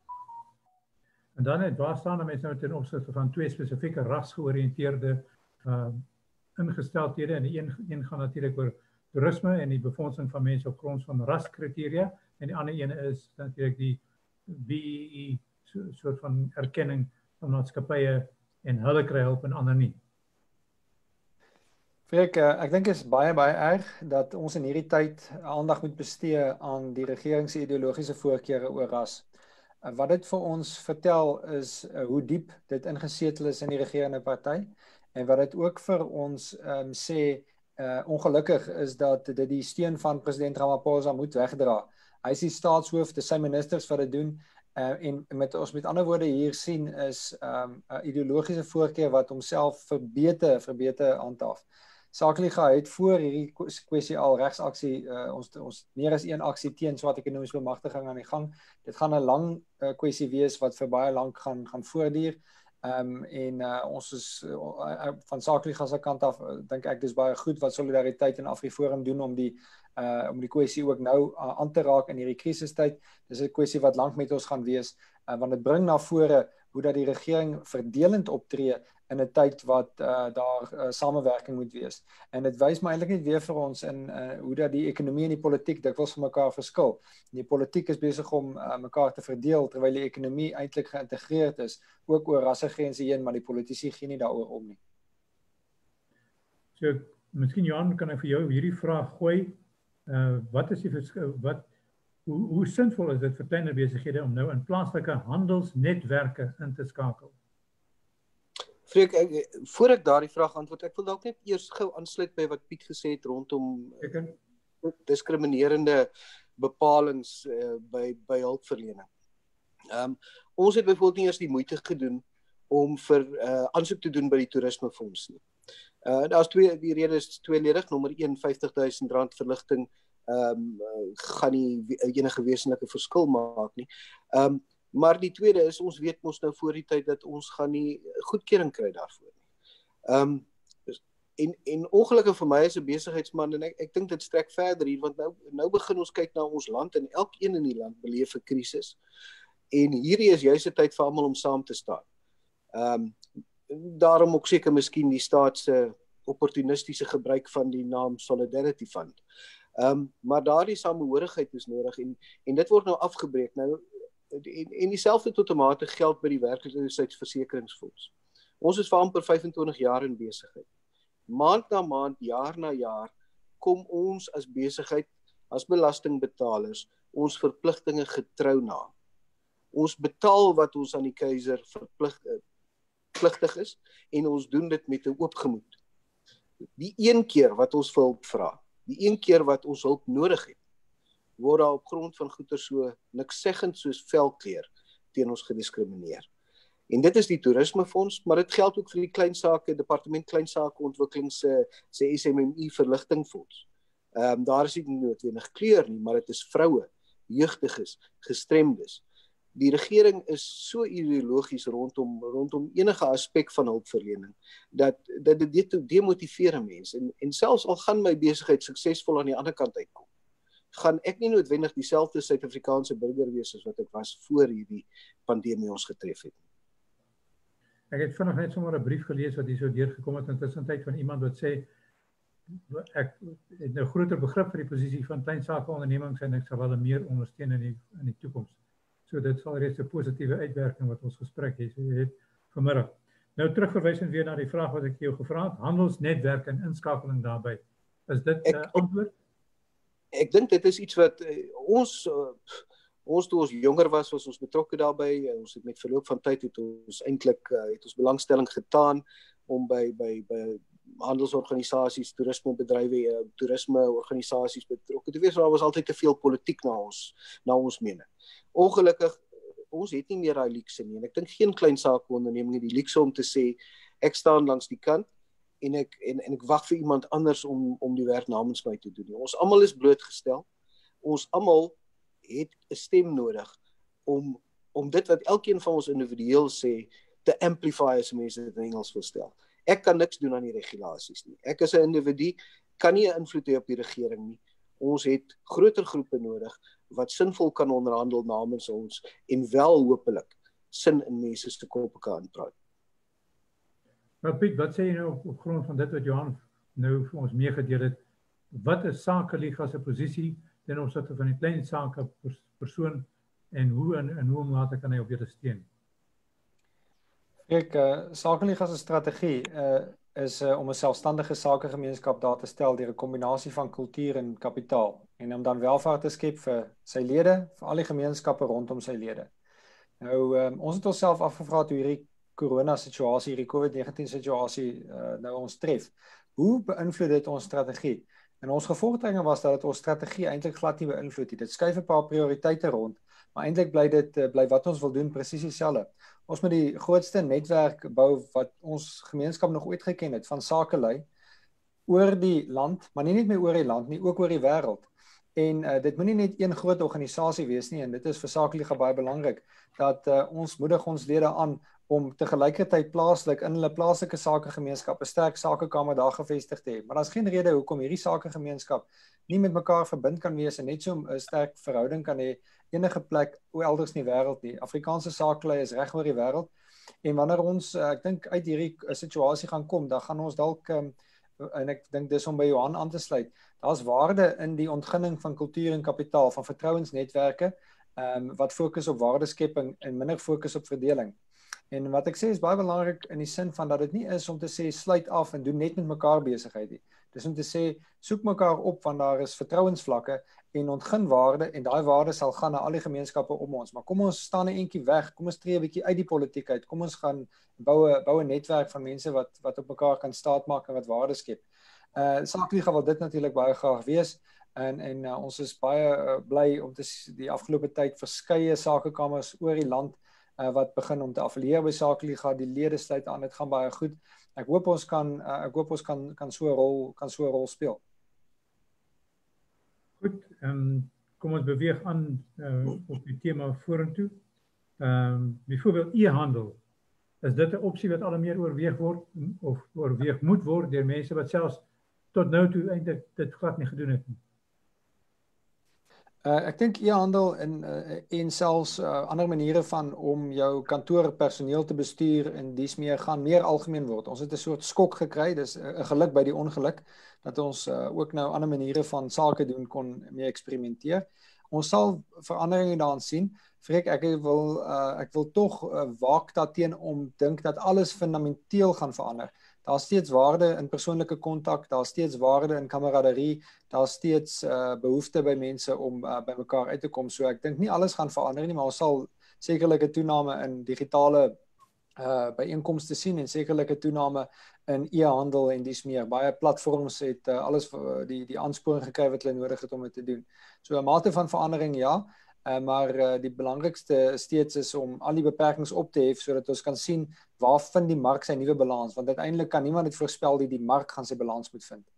En dan waar staan mense nou ten opsigte van twee spesifieke rasgeoriënteerde ingesteldhede en die een gaan natuurlik oor toerisme en die befondsing van mense op grond van raskriteria en die ander ene is natuurlik die BEE soort van erkenning van maatskappye en hulle kry hulp en ander nie. Freek, ek dink is baie erg dat ons in hierdie tyd aandag moet bestee aan die regering se ideologiese voorkeure oor ras. Wat dit vir ons vertel is hoe diep dit ingesetel is in die regerende party en wat dit ook vir ons sê ongelukkig is dat dit die steun van president Ramaphosa moet wegdra. Hy is die staatshoof, dis sy ministers wat dit doen. En met ander woorde hier sien is 'n ideologiese voorkeur wat homself verbete handhaaf. Sakeliga het voor hierdie kwessie al regsaksie, ons meer as een aksie teen swart ekonomiese bemagtiging aan die gang. Dit gaan 'n lang kwessie wees wat vir baie lank gaan voortduur. Ons is van Sakeliga se kant af dink ek dis baie goed wat Solidariteit en AfriForum doen om die kwessie ook nou aan te raak in hierdie krisistyd. Dis 'n kwessie wat lank met ons gaan wees, want dit bring na vore hoe dat die regering verdelend optree in 'n tyd wat daar samewerking moet wees. En dit wys maar eintlik net weer vir ons in hoe dat die ekonomie en die politiek dikwels van mekaar verskil. Die politiek is besig om mekaar te verdeel terwyl die ekonomie eintlik geïntegreerd is, ook oor rassegrense heen, maar die politici gee nie daaroor om nie. So, miskien Johan, kan ek vir jou hierdie vraag gooi? Wat is die hoe sinvol is dit vir kleiner besighede om nou in plaaslike handelsnetwerke in te skakel? Freek, voor ek daardie vraag antwoord, ek wil dalk net eers gou aansluit by wat Piet gesê het rondom diskriminerende bepalings by hulpverlening. Ons het byvoorbeeld nie eers die moeite gedoen om vir aansoek te doen by die toerismefonds nie. Die rede is tweeledig. Nommer 1, R50.000 verligting gaan nie enige wesenlike verskil maak nie. Maar die tweede is, ons weet mos nou voor die tyd dat ons gaan nie goedkeuring kry daarvoor nie. En ongelukkig vir my as 'n besigheidsman, en ek dink dit strek verder hier, want nou begin ons kyk na ons land, en elkeen in die land beleef 'n krisis. En hierdie is juist 'n tyd vir almal om saam te staan. Daarom ook seker miskien die staat se opportunistiese gebruik van die naam Solidarity Fund. Maar daardie samehorigheid is nodig en dit word nou afgebreek. Nou en dieselfde tot 'n mate geld by die werkloosheidsversekeringsfonds. Ons is vir amper 25 jaar in besigheid. Maand na maand, jaar na jaar, kom ons as besigheid, as belastingbetalers, ons verpligtinge getrou na. Ons betaal wat ons aan die keiser verpligtig is en ons doen dit met 'n oop gemoed. Die een keer wat ons vir hulp vra, die een keer wat ons hulp nodig het, word daar op grond van goeder so nikszeggend soos velkleur teen ons gediskrimineer. En dit is die toerismefonds, maar dit geld ook vir die kleinsake, departement kleinsake ontwikkeling se SMME verligtingfonds. Daar is nie noodwendig kleur nie, maar dit is vroue, jeugdiges, gestremdes. Die regering is so ideologies rondom enige aspek van hulpverlening, dat dit demotiveer mense. En selfs al gaan my besigheid suksesvol aan die ander kant uitkom, gaan ek nie noodwendig dieselfde Suid-Afrikaanse burger wees as wat ek was voor hierdie pandemie ons getref het. Ek het vinnig net sommer 'n brief gelees wat hier so deurgekom het in tussentyd van iemand wat sê ek het nou groter begrip vir die posisie van klein sake ondernemings en ek sal hulle meer ondersteun in die toekoms. So dit sal reeds 'n positiewe uitwerking wat ons gesprek het vanmiddag. Nou terugverwysend weer na die vraag wat ek jou gevra het, handelsnetwerk en inskakeling daarbey. Is dit antwoord? Ek dink dit is iets wat ons toe ons jonger was ons betrokke daarbey. Ons het met verloop van tyd het ons belangstelling getaan. om by handelsorganisasies, toerismebedrywe, toerismeorganisasies betrokke te wees, maar daar was altyd te veel politiek na ons mening. Ongelukkig, ons het nie meer daai luukse nie, en ek dink geen klein sakeonderneming het die luukse om te sê, ek staan langs die kant, en ek wag vir iemand anders om die werk namens my te doen. Ons almal is blootgestel, ons almal het 'n stem nodig, om dit wat elkeen van ons individueel sê, te amplify as mense dit in Engels wil stel. Ek kan niks doen aan die regulasies nie. Ek as 'n individu kan nie 'n invloed hê op die regering nie. Ons het groter groepe nodig wat sinvol kan onderhandel namens ons en wel hopelik sin in mense se koppe kan praat. Maar Piet, wat sê jy nou op grond van dit wat Johan nou vir ons meegedeel het? Wat is Sakeliga se posisie ten opsigte van die klein sake persoon en hoe en mate kan hy op julle steun? Sakeliga se strategie is om 'n selfstandige sakegemeenskap daar te stel deur 'n kombinasie van kultuur en kapitaal en om dan welvaart te skep vir sy lede, vir al die gemeenskappe rondom sy lede. Nou, ons het onsself afgevra toe hierdie corona-situasie, hierdie COVID-19-situasie nou ons tref. Hoe beïnvloed dit ons strategie? En ons gevolgtrekking was dat dit ons strategie eintlik glad nie beïnvloed het. Dit skuif 'n paar prioriteite rond, maar eintlik bly wat ons wil doen presies dieselfde. Ons moet die grootste netwerk bou wat ons gemeenskap nog ooit geken het, van sakelei, oor die land, maar nie net meer oor die land nie, ook oor die wêreld. En dit moet nie net een groot organisasie wees nie, en dit is vir Sakeliga baie belangrik, dat ons moedig ons lede aan om tegelykertyd plaaslik in hulle plaaslike sakegemeenskap 'n sterk sakekamer daar gevestig te hê. Maar daar's geen rede hoekom hierdie sakegemeenskap nie met mekaar verbind kan wees en net so 'n sterk verhouding kan hê enige plek elders in die wêreld nie. Afrikaanse sakelei is reg oor die wêreld, en wanneer ons, ek dink uit hierdie situasie gaan kom, dan gaan ons dalk, en ek dink dis om by Johan aan te sluit, daar's waarde in die ontginning van kultuur en kapitaal, van vertrouensnetwerke, wat fokus op waardeskepping en minder fokus op verdeling. En wat ek sê is baie belangrik in die sin van dat dit nie is om te sê sluit af en doen net met mekaar besigheid nie. Dis om te sê soek mekaar op want daar is vertrouensvlakke en ontgin waarde, en daai waarde sal gaan na al die gemeenskappe om ons. Maar kom ons staan 'n entjie weg, kom ons tree 'n bietjie uit die politiek uit, kom ons gaan bou 'n netwerk van mense wat op mekaar kan staatmaak en wat waarde skep. Sakeliga wil dit natuurlik baie graag wees, en ons is baie bly om die afgelope tyd verskeie sakekamers oor die land wat begin om te affilieer by Sakeliga, die lede sluit aan, dit gaan baie goed. Ek hoop ons kan so 'n rol speel. Goed, kom ons beweeg aan op die tema vorentoe. Byvoorbeeld e-handel. Is dit 'n opsie wat al meer oorweeg word of oorweeg moet word deur mense wat selfs tot nou toe eintlik dit glad nie gedoen het nie? Ek dink e-handel en selfs ander maniere van om jou kantoorpersoneel te bestuur en dies meer gaan meer algemeen word. Ons het 'n soort skok gekry, dis 'n geluk by die ongeluk, dat ons ook nou ander maniere van sake doen kon mee eksperimenteer. Ons sal veranderinge daarin sien. Freek, ek wil tog waak daarteen om dink dat alles fundamenteel gaan verander. Daar's steeds waarde in persoonlike kontak, daar's steeds waarde in kameraderie, daar's steeds behoefte by mense om by mekaar uit te kom. So ek dink nie alles gaan verander nie, maar ons sal sekerlik 'n toename in digitale byeenkomste sien en sekerlik 'n toename in e-handel en dis meer. Baie platforms het alles die aansporing gekry wat hulle nodig het om dit te doen. So 'n mate van verandering ja, maar die belangrikste steeds is om al die beperkings op te hef sodat ons kan sien waar vind die mark sy nuwe balans, want uiteindelik kan niemand dit voorspel die mark gaan sy balans moet vind.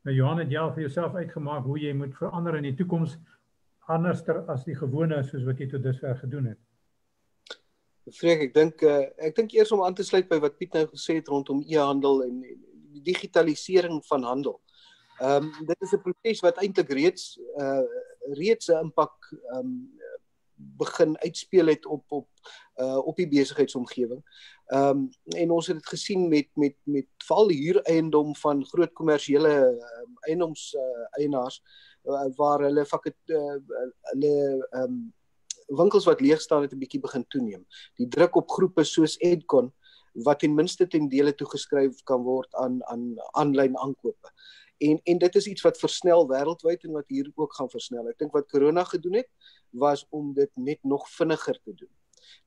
Nou Johan, het jy al vir jouself uitgemaak hoe jy moet verander in die toekoms anderster as die gewone soos wat jy tot dusver gedoen het? Freek, ek dink eers om aan te sluit by wat Piet nou gesê het rondom e-handel en die digitalisering van handel. Dit is 'n proses wat eintlik reeds 'n impak begin uitspeel het op die besigheidsomgewing. En ons het dit gesien met veral huureiendom van groot kommersiële eiendomseienaars waar hulle winkels wat leeg staan het 'n bietjie begin toeneem. Die druk op groepe soos Edcon wat ten minste ten dele toegeskryf kan word aan aanlyn aankope. En dit is iets wat versnel wêreldwyd en wat hier ook gaan versnel. Ek dink wat corona gedoen het was om dit net nog vinniger te doen.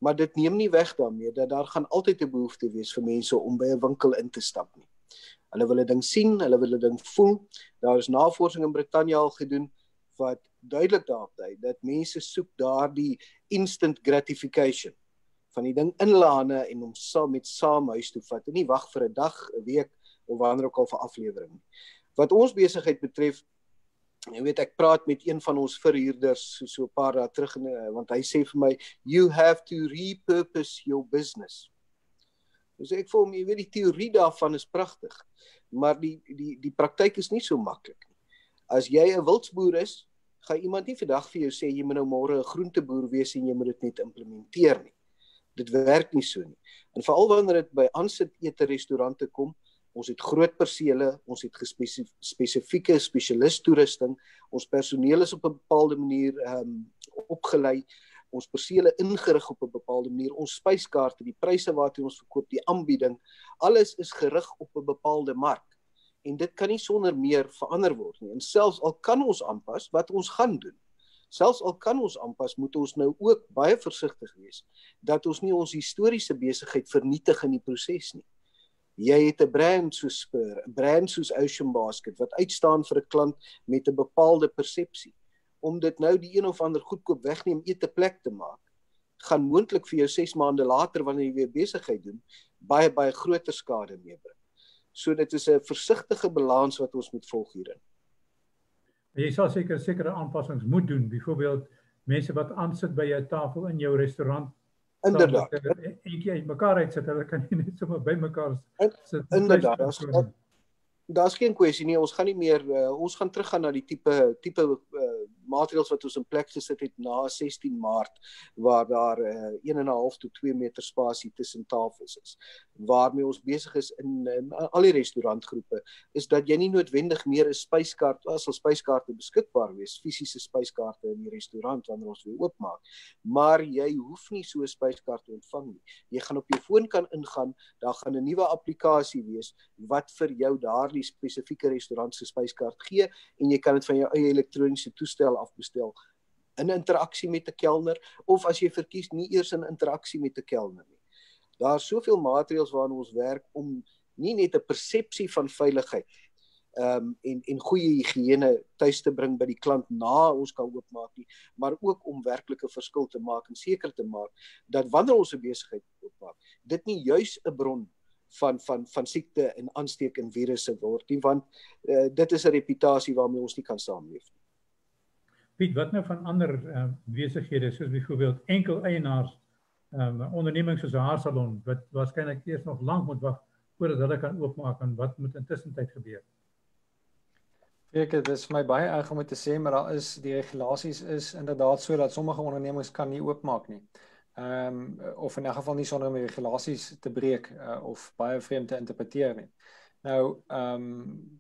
Maar dit neem nie weg daarmee dat daar gaan altyd 'n behoefte wees vir mense om by 'n winkel in te stap nie. Hulle wil 'n ding sien, hulle wil 'n ding voel. Daar is navorsing in Brittanje al gedoen wat duidelik daarop dui dat mense soek daardie instant gratification van die ding inlaande en hom saam huis toe vat en nie wag vir 'n dag, 'n week of wanneer ook al vir aflewering nie. Wat ons besigheid betref, jy weet, ek praat met een van ons verhuurders so 'n paar dae terug want hy sê vir my, you have to repurpose your business. Dus ek voel, jy weet, die teorie daarvan is pragtig, maar die praktyk is nie so maklik nie. As jy 'n wildsboer is, gaan iemand nie vandag vir jou sê jy moet nou môre 'n groenteboer wees en jy moet dit net implementeer nie. Dit werk nie so nie. En veral wanneer dit by aansit ete restaurante kom, ons het groot persele, ons het spesifieke spesialis toerusting, ons personeel is op 'n bepaalde manier opgelei, ons persele ingerig op 'n bepaalde manier, ons spyskaarte, die pryse waartoe ons verkoop, die aanbieding, alles is gerig op 'n bepaalde mark. En dit kan nie sonder meer verander word nie. En selfs al kan ons aanpas, wat ons gaan doen, selfs al kan ons aanpas, moet ons nou ook baie versigtig wees, dat ons nie ons historiese besigheid vernietig in die proses nie. Jy het 'n brand soos Spur, 'n brand soos Ocean Basket, wat uitstaan vir 'n klant met 'n bepaalde persepsie. Om dit nou die een of ander goedkoop wegneem ete plek te maak, gaan moontlik vir jou 6 maande later, wanneer jy weer besigheid doen, baie groter skade meebring. So dit is 'n versigtige balans wat ons moet volg hierin. Jy sal sekere aanpassings moet doen, byvoorbeeld mense wat aansit by 'n tafel in jou restaurant, Inderdaad. Eentjie uit mekaar uitsit, hulle kan nie net sommer by mekaar sit. Inderdaad, daar's geen kwessie nie, ons gaan nie meer, ons gaan teruggaan na die tipe maatreëls wat ons in plek gesit het na 16 Maart, waar daar 1,5 tot 2 meter spasie tussen tafels is. Waarmee ons besig is in al die restaurantgroepe, is dat jy nie noodwendig meer 'n spyskaart, as al spyskaarte beskikbaar wees, fisiese spyskaarte in die restaurant wanneer ons weer oopmaak, maar jy hoef nie so 'n spyskaart te ontvang nie. Jy gaan op jou foon kan ingaan, daar gaan 'n nuwe applikasie wees wat vir jou daardie spesifieke restaurant se spyskaart gee, en jy kan dit van jou eie elektroniese toestel afbestel in interaksie met 'n kelner, of as jy verkies nie eers in interaksie met 'n kelner nie. Daar is soveel maatreëls waaraan ons werk om nie net 'n persepsie van veiligheid en goeie higiëne tuis te bring by die klant na ons kan oopmaak nie, maar ook om werklike verskil te maak en seker te maak dat wanneer ons 'n besigheid oopmaak, dit nie juis 'n bron van siekte en aansteek en virusse word nie, want dit is 'n reputasie waarmee ons nie kan saamleef nie. Piet, wat nou van ander besighede, soos byvoorbeeld enkel eienaars, ondernemings soos 'n haarsalon, wat waarskynlik eers nog lank moet wag voordat hulle kan oopmaak, en wat moet intussen tyd gebeur? Dit is vir my baie erg om te sê, maar daar is, die regulasies is inderdaad so dat sommige ondernemings kan nie oopmaak nie. Of in elk geval nie sonder om die regulasies te breek of baie vreemd te interpreteer nie. Nou,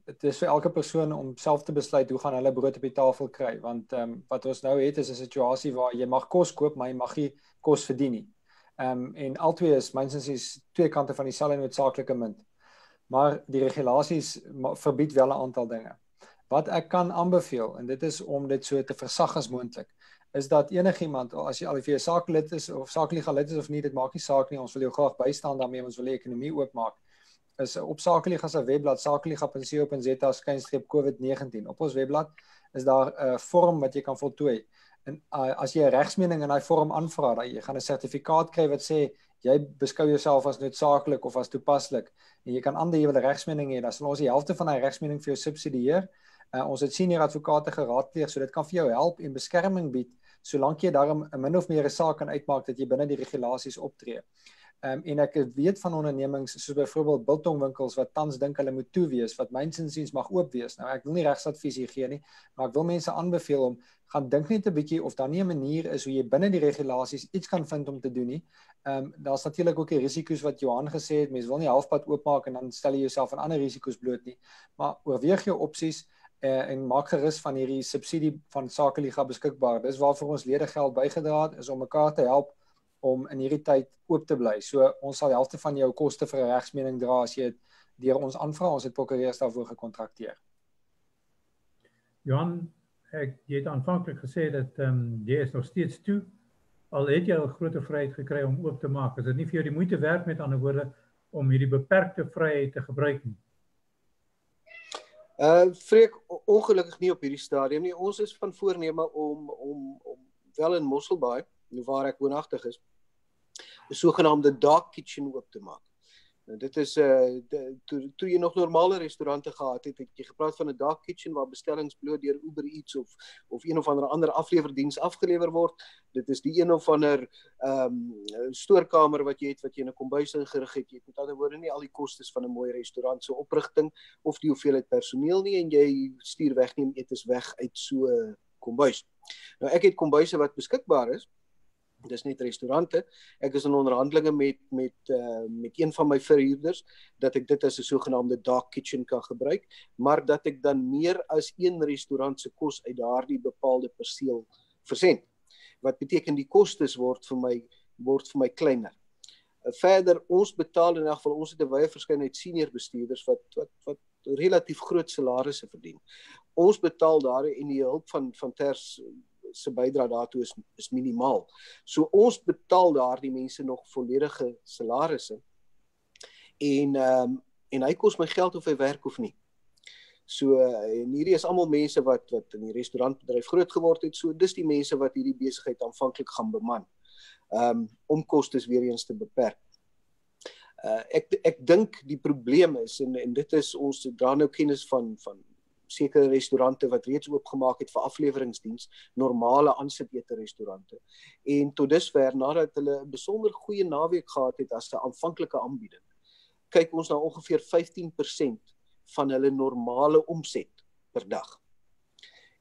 het is vir elke persoon om self te besluit hoe gaan hulle brood op die tafel kry, want wat ons nou het is 'n situasie waar jy mag kos koop, maar jy mag nie kos verdien nie. En albei is minstens twee kante van dieselfde noodsaaklike munt. Maar die regulasies verbied wel 'n aantal dinge. Wat ek kan aanbeveel, en dit is om dit so te versag as moontlik, is dat enigiemand, as jy al of jy 'n saaklid is of saakliga lid is of nie, dit maak nie saak nie, ons wil jou graag bystaan daarmee, ons wil die ekonomie oopmaak, is op Sakeliga se webblad, sakeliga.co.za/COVID-19. Op ons webblad is daar 'n vorm wat jy kan voltooi. En as jy 'n regsmening in daai vorm aanvra, dan jy gaan 'n sertifikaat kry wat sê jy beskou jouself as noodsaaklik of as toepaslik, en jy kan aandui jy wil 'n regsmening hê, dan sal ons die helfte van daai regsmening vir jou subsidieer. Ons het senior advokate geraadpleeg, so dit kan vir jou help en beskerming bied, solank jy daarom 'n min of meer 'n saak kan uitmaak dat jy binne die regulasies optree. En ek weet van ondernemings, soos byvoorbeeld biltongwinkels, wat tans dink hulle moet toe wees, wat myns insiens mag oop wees. Nou, ek wil nie regsadvies hier gee nie, maar ek wil mense aanbeveel om, gaan dink net 'n bietjie of daar nie 'n manier is hoe jy binne die regulasies iets kan vind om te doen nie. Daar's natuurlik ook die risiko's wat Johan gesê het, mense wil nie halfpad oopmaak en dan stel jy jouself aan ander risiko's bloot nie, maar oorweeg jou opsies, en maak gerus van hierdie subsidie van Sakeliga beskikbaar. Dis waarvoor ons lede geld bygedra het, is om mekaar te help om in hierdie tyd oop te bly. So ons sal die helfte van jou koste vir 'n regsmening dra as jy dit deur ons aanvra. Ons het prokureurs daarvoor gekontrakteer. Johan, jy het aanvanklik gesê dat jy is nog steeds toe al het jy al groter vryheid gekry om oop te maak, is dit nie vir jou die moeite werd met ander woorde om hierdie beperkte vryheid te gebruik nie? Freek, ongelukkig nie op hierdie stadium nie. Ons is van voorneme om wel in Mosselbaai, waar ek woonagtig is, 'n sogenaamde dark kitchen oop te maak. Nou, dit is toe jy nog normale restaurante gehad het jy gepraat van 'n dark kitchen waar bestellings bloot deur Uber Eats of een of ander aflewerdiens afgelewer word. Dit is die een of ander stoorkamer wat jy in 'n kombuis ingerig het. Jy het met ander woorde nie al die kostes van 'n mooi restaurant se oprigting of die hoeveelheid personeel nie en jy stuur wegneem etes weg uit so 'n kombuis. Nou ek het kombuise wat beskikbaar is. Dis net restaurante. Ek is in onderhandelinge met een van my verhuurders dat ek dit as 'n sogenaamde dark kitchen kan gebruik, maar dat ek dan meer as een restaurant se kos uit daardie bepaalde perseel versend. Wat beteken die kostes word vir my kleiner. Verder, ons betaal in elk geval, ons het 'n wye verskeidenheid senior bestuurders wat relatief groot salarisse verdien. Ons betaal daar en die hulp van Ters se bydrae daartoe is minimaal. So ons betaal daardie mense nog volledige salarisse en hy kos my geld of hy werk of nie. So en hierdie is almal mense wat in die restaurantbedryf groot geword het. So dis die mense wat hierdie besigheid aanvanklik gaan beman. Om kostes weer eens te beperk. Ek dink die probleem is en dit is ons dra nou kennis van sekere restaurante wat reeds oopgemaak het vir afleweringsdiens, normale aansitete restaurante. En tot dusver, nadat hulle 'n besonder goeie naweek gehad het as 'n aanvanklike aanbieding, kyk ons na ongeveer 15% van hulle normale omset per dag.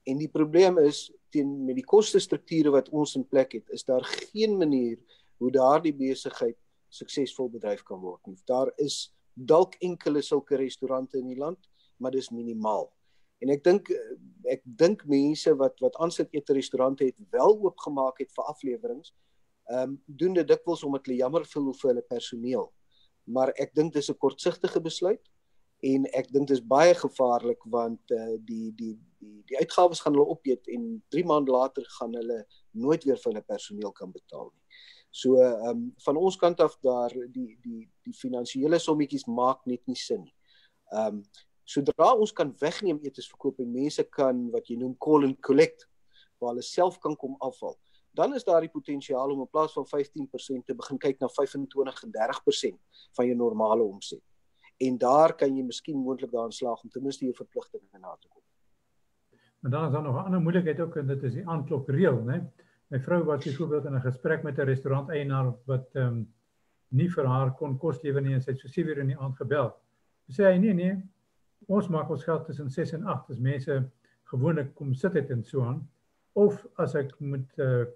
En die probleem is, met die kostestrukture wat ons in plek het, is daar geen manier hoe daardie besigheid suksesvol bedryf kan word nie. Daar is dalk enkele sulke restaurante in die land, maar dis minimaal. En ek dink mense wat aansitete restaurante het wel oopgemaak het vir aflewerings, doen dit dikwels omdat hulle jammer voel vir hulle personeel. Maar ek dink dis 'n kortsigtige besluit en ek dink dis baie gevaarlik want die uitgawes gaan hulle opeet en 3 maande later gaan hulle nooit weer vir hulle personeel kan betaal nie. So van ons kant af daar die finansiële sommetjies maak net nie sin nie. Sodra ons kan wegneem etes verkoop en mense kan wat jy noem call and collect, waar hulle self kan kom afval, dan is daar die potensiaal om in plaas van 15% te begin kyk na 25 en 30% van jou normale omset. En daar kan jy miskien moontlik daarin slaag om ten minste jou verpligtinge na te kom. Maar dan is daar nog 'n ander moeilikheid ook en dit is die aanklokreël, né? My vrou was byvoorbeeld in 'n gesprek met 'n restauranteienaar wat nie vir haar kon kos lewer nie en sy het so 7 uur in die aand gebel. Sy sê hy nee, ons maak ons geld tussen 6 en 8 as mense gewoonlik kom sit het en so aan. Of as ek moet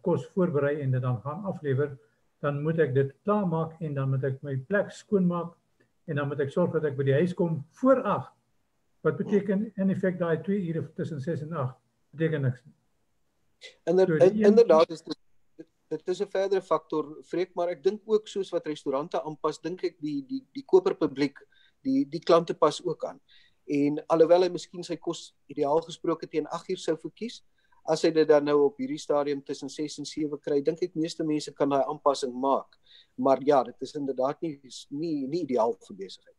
kos voorberei en dit dan gaan aflewer, dan moet ek dit klaarmaak en dan moet ek my plek skoonmaak en dan moet ek sorg dat ek by die huis kom voor 8. Wat beteken in effek daai 2 ure tussen 6 en 8 beteken niks. Inderdaad dit is 'n verdere faktor, Freek, maar ek dink ook soos wat restaurante aanpas, dink ek die koperpubliek, die klante pas ook aan. En alhoewel hy miskien sy kos ideaal gesproke teen 8 uur sou verkies, as hy dit dan nou op hierdie stadium tussen 6 en 7 kry, dink ek meeste mense kan daai aanpassing maak. Maar ja, dit is inderdaad nie ideaal vir besigheid.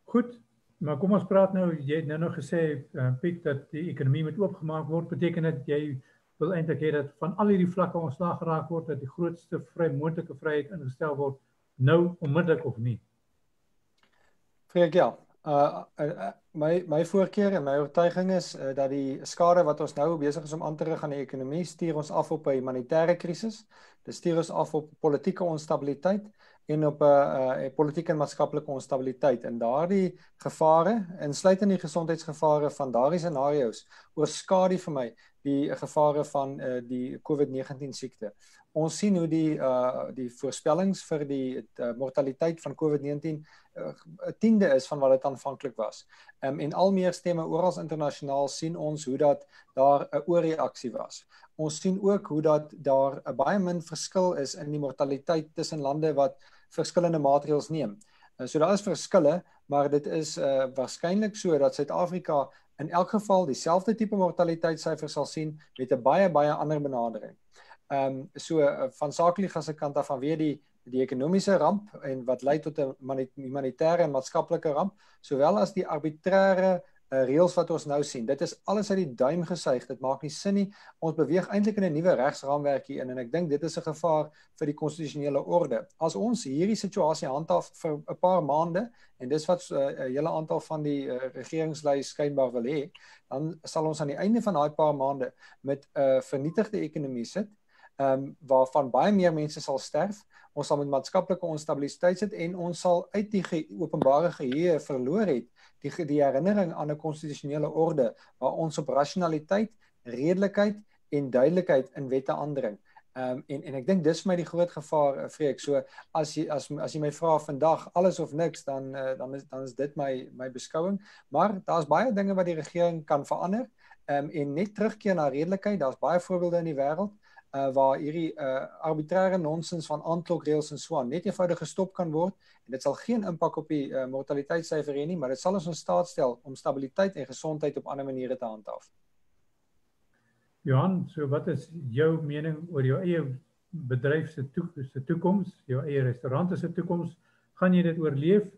Goed, maar kom ons praat nou, jy het nou nog gesê, Piet, dat die ekonomie moet oopgemaak word, beteken dit jy wil eintlik hê dat van al hierdie vlakke ontslaag geraak word, dat die grootste moontlike vryheid ingestel word, nou onmiddellik of nie? Freek, ja. My voorkeur en my oortuiging is dat die skade wat ons nou besig is om aan te rig aan die ekonomie, stuur ons af op 'n humanitêre krisis. Dit stuur ons af op politieke onstabiliteit en op 'n politieke en maatskaplike onstabiliteit. En daardie gevare, insluitend die gesondheidsgevare van daardie scenario's, oorskadu vir my die gevare van die COVID-19 siekte. Ons sien hoe die voorspellings vir die mortaliteit van COVID-19 'n tiende is van wat dit aanvanklik was. En al meer stemme oral internasionaal sien ons hoe dat daar 'n oorreaksie was. Ons sien ook hoe dat daar 'n baie min verskil is in die mortaliteit tussen lande wat verskillende maatreëls neem. So daar is verskille, maar dit is waarskynlik so dat Suid-Afrika in elk geval dieselfde tipe mortaliteitssyfers sal sien met 'n baie ander benadering. Van Sakeliga se kant af vanweë die ekonomiese ramp en wat lei tot 'n humanitêre en maatskaplike ramp, sowel as die arbitrære reëls wat ons nou sien. Dit is alles uit die duim gesuig. Dit maak nie sin nie. Ons beweeg eintlik in 'n nuwe regsraamwerk hier in en ek dink dit is 'n gevaar vir die konstitusionele orde. As ons hierdie situasie handhaaf vir 'n paar maande en dis wat 'n hele aantal van die regeringslei skynbaar wil hê, dan sal ons aan die einde van daai paar maande met 'n vernietigde ekonomie sit, waarvan baie meer mense sal sterf. Ons sal met maatskaplike onstabiliteit sit en ons sal uit die openbare geheue verloor het die herinnering aan 'n konstitusionele orde waar ons op rasionaliteit, redelikheid en duidelikheid in wette aandring. En ek dink dis vir my die groot gevaar, Freek. So as jy my vra vandag alles of niks, dan is dit my beskouing. Maar daar's baie dinge wat die regering kan verander en net terugkeer na redelikheid. Daar's baie voorbeelde in die wêreld waar hierdie arbitrære nonsens van aanklokreëls en so aan net eenvoudig gestop kan word en dit sal geen impak op die mortaliteitssyfer hê nie, maar dit sal ons in staat stel om stabiliteit en gesondheid op ander maniere te handhaaf. Johan, so wat is jou mening oor jou eie bedryf se toekoms, jou eie restaurant se toekoms? Gaan jy dit oorleef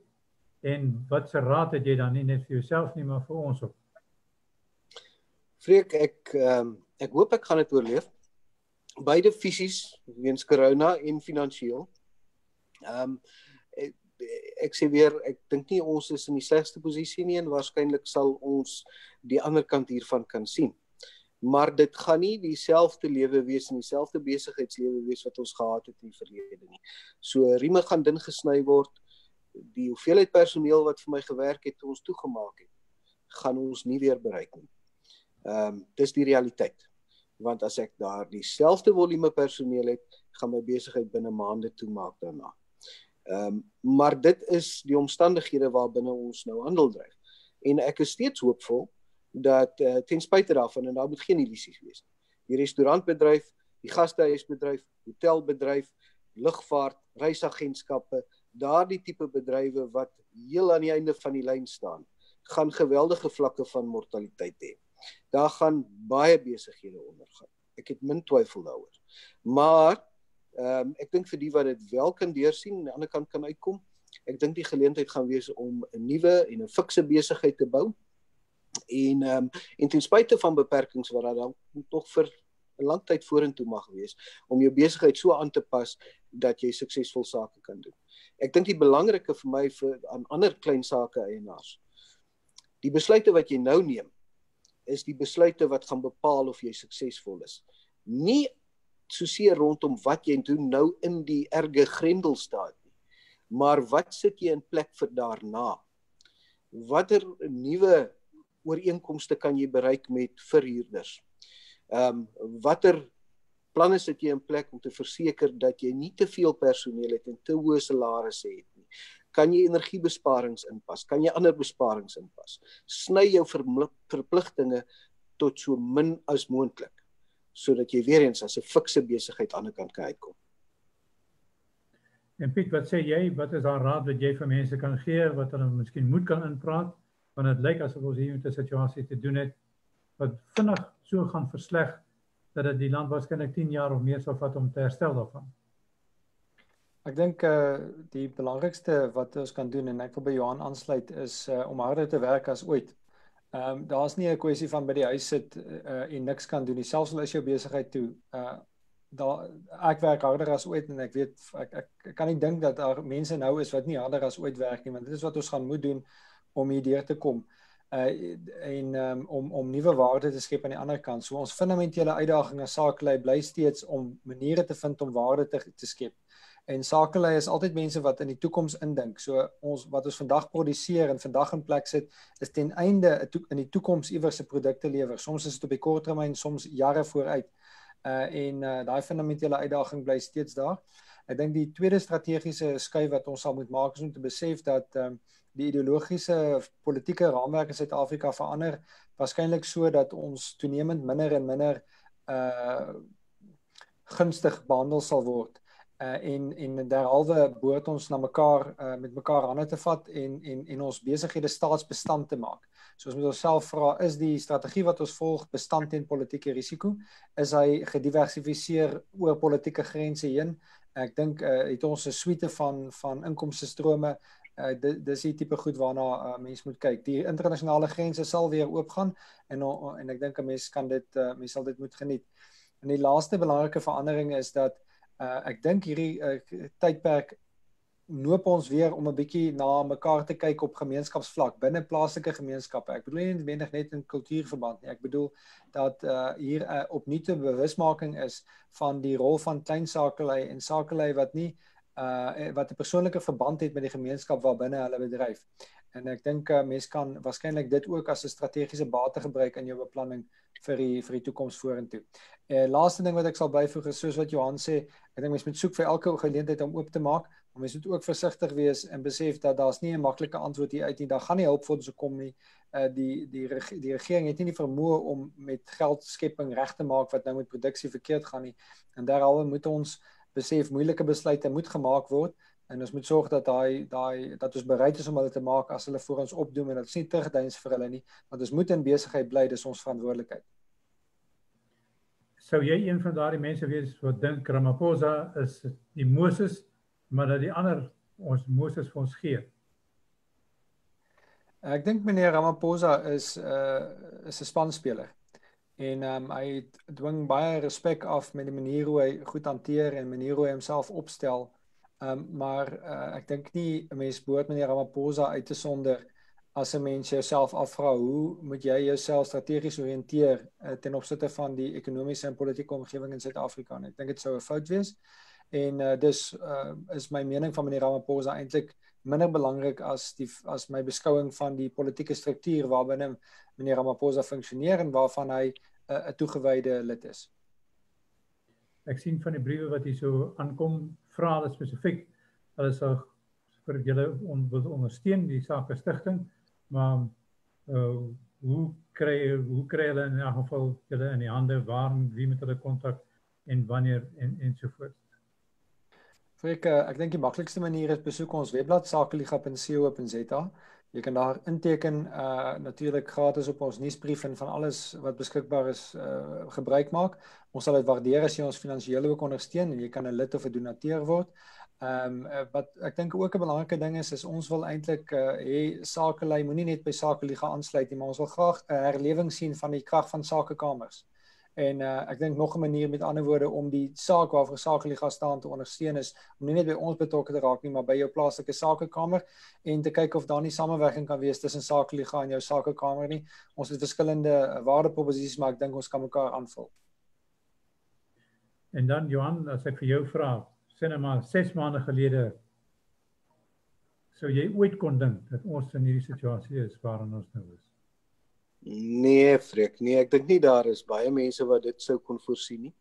en wat se raad het jy dan nie net vir jouself nie, maar vir ons ook? Freek, ek hoop ek gaan dit oorleef. Beide fisies weens corona en finansiëel. Ek sê weer, ek dink nie ons is in die slegste posisie nie en waarskynlik sal ons die ander kant hiervan kan sien. Maar dit gaan nie dieselfde lewe wees en dieselfde besigheidslewe wees wat ons gehad het in die verlede nie. So rieme gaan dun gesny word. Die hoeveelheid personeel wat vir my gewerk het toe ons toegemaak het, gaan ons nie weer bereik nie. Dis die realiteit. Want as ek daar dieselfde volume personeel het, gaan my besigheid binne maande toemaak daarna. Maar dit is die omstandighede waarbinne ons nou handel dryf. En ek is steeds hoopvol dat ten spyte daarvan, en daar moet geen illusies wees, die restaurantbedryf, die gastehuisbedryf, hotelbedryf, lugvaart, reisagentskappe, daardie tipe bedrywe wat heel aan die einde van die lyn staan, gaan geweldige vlakke van mortaliteit hê. Daar gaan baie besighede ondergaan. Ek het min twyfel daaroor. Maar ek dink vir die wat dit wel kan deursien en aan die ander kant kan uitkom, ek dink die geleentheid gaan wees om 'n nuwe en 'n fikse besigheid te bou. En ten spyte van beperkings wat daar dan nog vir 'n lang tyd vorentoe mag wees, om jou besigheid so aan te pas dat jy suksesvol sake kan doen. Ek dink die belangrike vir my aan ander klein sake eienaars, die besluite wat jy nou neem, is die besluite wat gaan bepaal of jy suksesvol is. Nie soseer rondom wat jy doen nou in die erge grendelstaat nie, maar wat sit jy in plek vir daarna? Watter nuwe ooreenkomste kan jy bereik met verhuurders? Watter planne sit jy in plek om te verseker dat jy nie te veel personeel het en te hoë salarisse het nie? Kan jy energiebesparings inpas? Kan jy ander besparings inpas? Sny jou verpligtinge tot so min as moontlik, sodat jy weer eens as 'n fikse besigheid aan die kant kan uitkom. En Piet, wat sê jy? Wat is daar raad wat jy vir mense kan gee, wat hulle miskien moet kan inpraat? Want dit lyk asof ons hier met 'n situasie te doen het wat vinnig so gaan versleg, dat dit die land waarskynlik 10 jaar of meer sal vat om te herstel daarvan. Ek dink die belangrikste wat ons kan doen, en ek wil by Johan aansluit, is om harder te werk as ooit. Daar's nie 'n kwessie van by die huis sit en niks kan doen nie, selfs al is jou besigheid toe. Ek werk harder as ooit en ek weet, ek kan nie dink dat daar mense nou is wat nie harder as ooit werk nie, want dit is wat ons gaan moet doen om hier deur te kom. Om nuwe waarde te skep aan die ander kant. So ons fundamentele uitdaging as sakelei bly steeds om maniere te vind om waarde te skep. En sakelei is altyd mense wat in die toekoms indink. So wat ons vandag produseer en vandag in plek sit, is ten einde in die toekoms iewers 'n produk te lewer. Soms is dit op die kort termyn, soms jare vooruit. Daai fundamentele uitdaging bly steeds daar. Ek dink die tweede strategiese skuif wat ons sal moet maak is om te besef dat die ideologiese politieke raamwerk in Suid-Afrika verander, waarskynlik so dat ons toenemend minder en minder gunstig behandel sal word. En derhalwe behoort ons na mekaar met mekaar hande te vat en ons besighede staatsbestand te maak. So ons moet onsself vra, is die strategie wat ons volg bestand teen politieke risiko? Is hy gediversifiseer oor politieke grense heen? Ek dink het ons 'n suite van inkomstestrome. Dis die tipe goed waarna mens moet kyk. Die internasionale grense sal weer oopgaan en ek dink 'n mens sal dit moet geniet. En die laaste belangrike verandering is dat ek dink hierdie tydperk noop ons weer om 'n bietjie na mekaar te kyk op gemeenskapsvlak binne plaaslike gemeenskappe. Ek bedoel nie noodwendig net in kultuurverband nie. Ek bedoel dat hier opnuut 'n bewusmaking is van die rol van kleinsakelei en sakelei wat nie wat 'n persoonlike verband het met die gemeenskap waarbinne hulle bedryf. En ek dink mense kan waarskynlik dit ook as 'n strategiese bate gebruik in jou beplanning vir die toekoms vorentoe. Laaste ding wat ek sal byvoeg is soos wat Johan sê, ek dink mense moet soek vir elke geleentheid om oop te maak, maar mense moet ook versigtig wees en besef dat daar's nie 'n maklike antwoord hier uit nie. Daar gaan nie hulpfondse kom nie. Die regering het nie die vermoë om met geldskepping reg te maak wat nou met produksie verkeerd gaan nie. En derhalwe moet ons besef moeilike besluite moet gemaak word en ons moet sorg dat dat ons bereid is om hulle te maak as hulle voor ons opdoem en dat ons nie terugdeins vir hulle nie, want ons moet in besigheid bly, dis ons verantwoordelikheid. Sou jy een van daardie mense wees wat dink Ramaphosa is die Moses, maar dat die ander ons Moses vir ons gee? Ek dink meneer Ramaphosa is 'n spanspeler. En hy dwing baie respek af met die manier hoe hy goed hanteer en manier hoe hy homself opstel. Maar ek dink nie 'n mens behoort meneer Ramaphosa uit te sonder as 'n mens jouself afvra hoe moet jy jouself strategies oriënteer ten opsigte van die ekonomiese en politieke omgewing in Suid-Afrika. Ek dink dit sou 'n fout wees. En dus is my mening van meneer Ramaphosa eintlik minder belangrik as my beskouing van die politieke struktuur waarbinne meneer Ramaphosa funksioneer en waarvan hy 'n toegewyde lid is. Ek sien van die briewe wat hier so aankom, vra hulle spesifiek, hulle sal vir julle wil ondersteun die Sake Stichting, maar hoe kry hulle in 'n geval julle in die hande, waar wie met hulle kontak en wanneer en so voort? Ek dink die maklikste manier is besoek ons webblad sakeliga.co.za. Jy kan daar inteken natuurlik gratis op ons nuusbrief en van alles wat beskikbaar is gebruik maak. Ons sal dit waardeer as jy ons finansiëel ook ondersteun en jy kan 'n lid of 'n donateur word. Wat ek dink ook 'n belangrike ding is ons wil eintlik hê sakelei moenie net by Sakeliga aansluit nie, maar ons wil graag 'n herlewing sien van die krag van sakekamers. En ek dink nog 'n manier met ander woorde om die saak waarvoor Sakeliga staan te ondersteun is om nie net by ons betrokke te raak nie, maar by jou plaaslike sakekamer en te kyk of daar nie samewerking kan wees tussen Sakeliga en jou sakekamer nie. Ons het verskillende waardeproposisies, maar ek dink ons kan mekaar aanvul. En dan Johan, as ek vir jou vra, sê nou maar 6 maande gelede, sou jy ooit kon dink dat ons in hierdie situasie is waarin ons nou is? Nee, Freek, nee, ek dink nie daar is baie mense wat dit sou kon voorsien nie.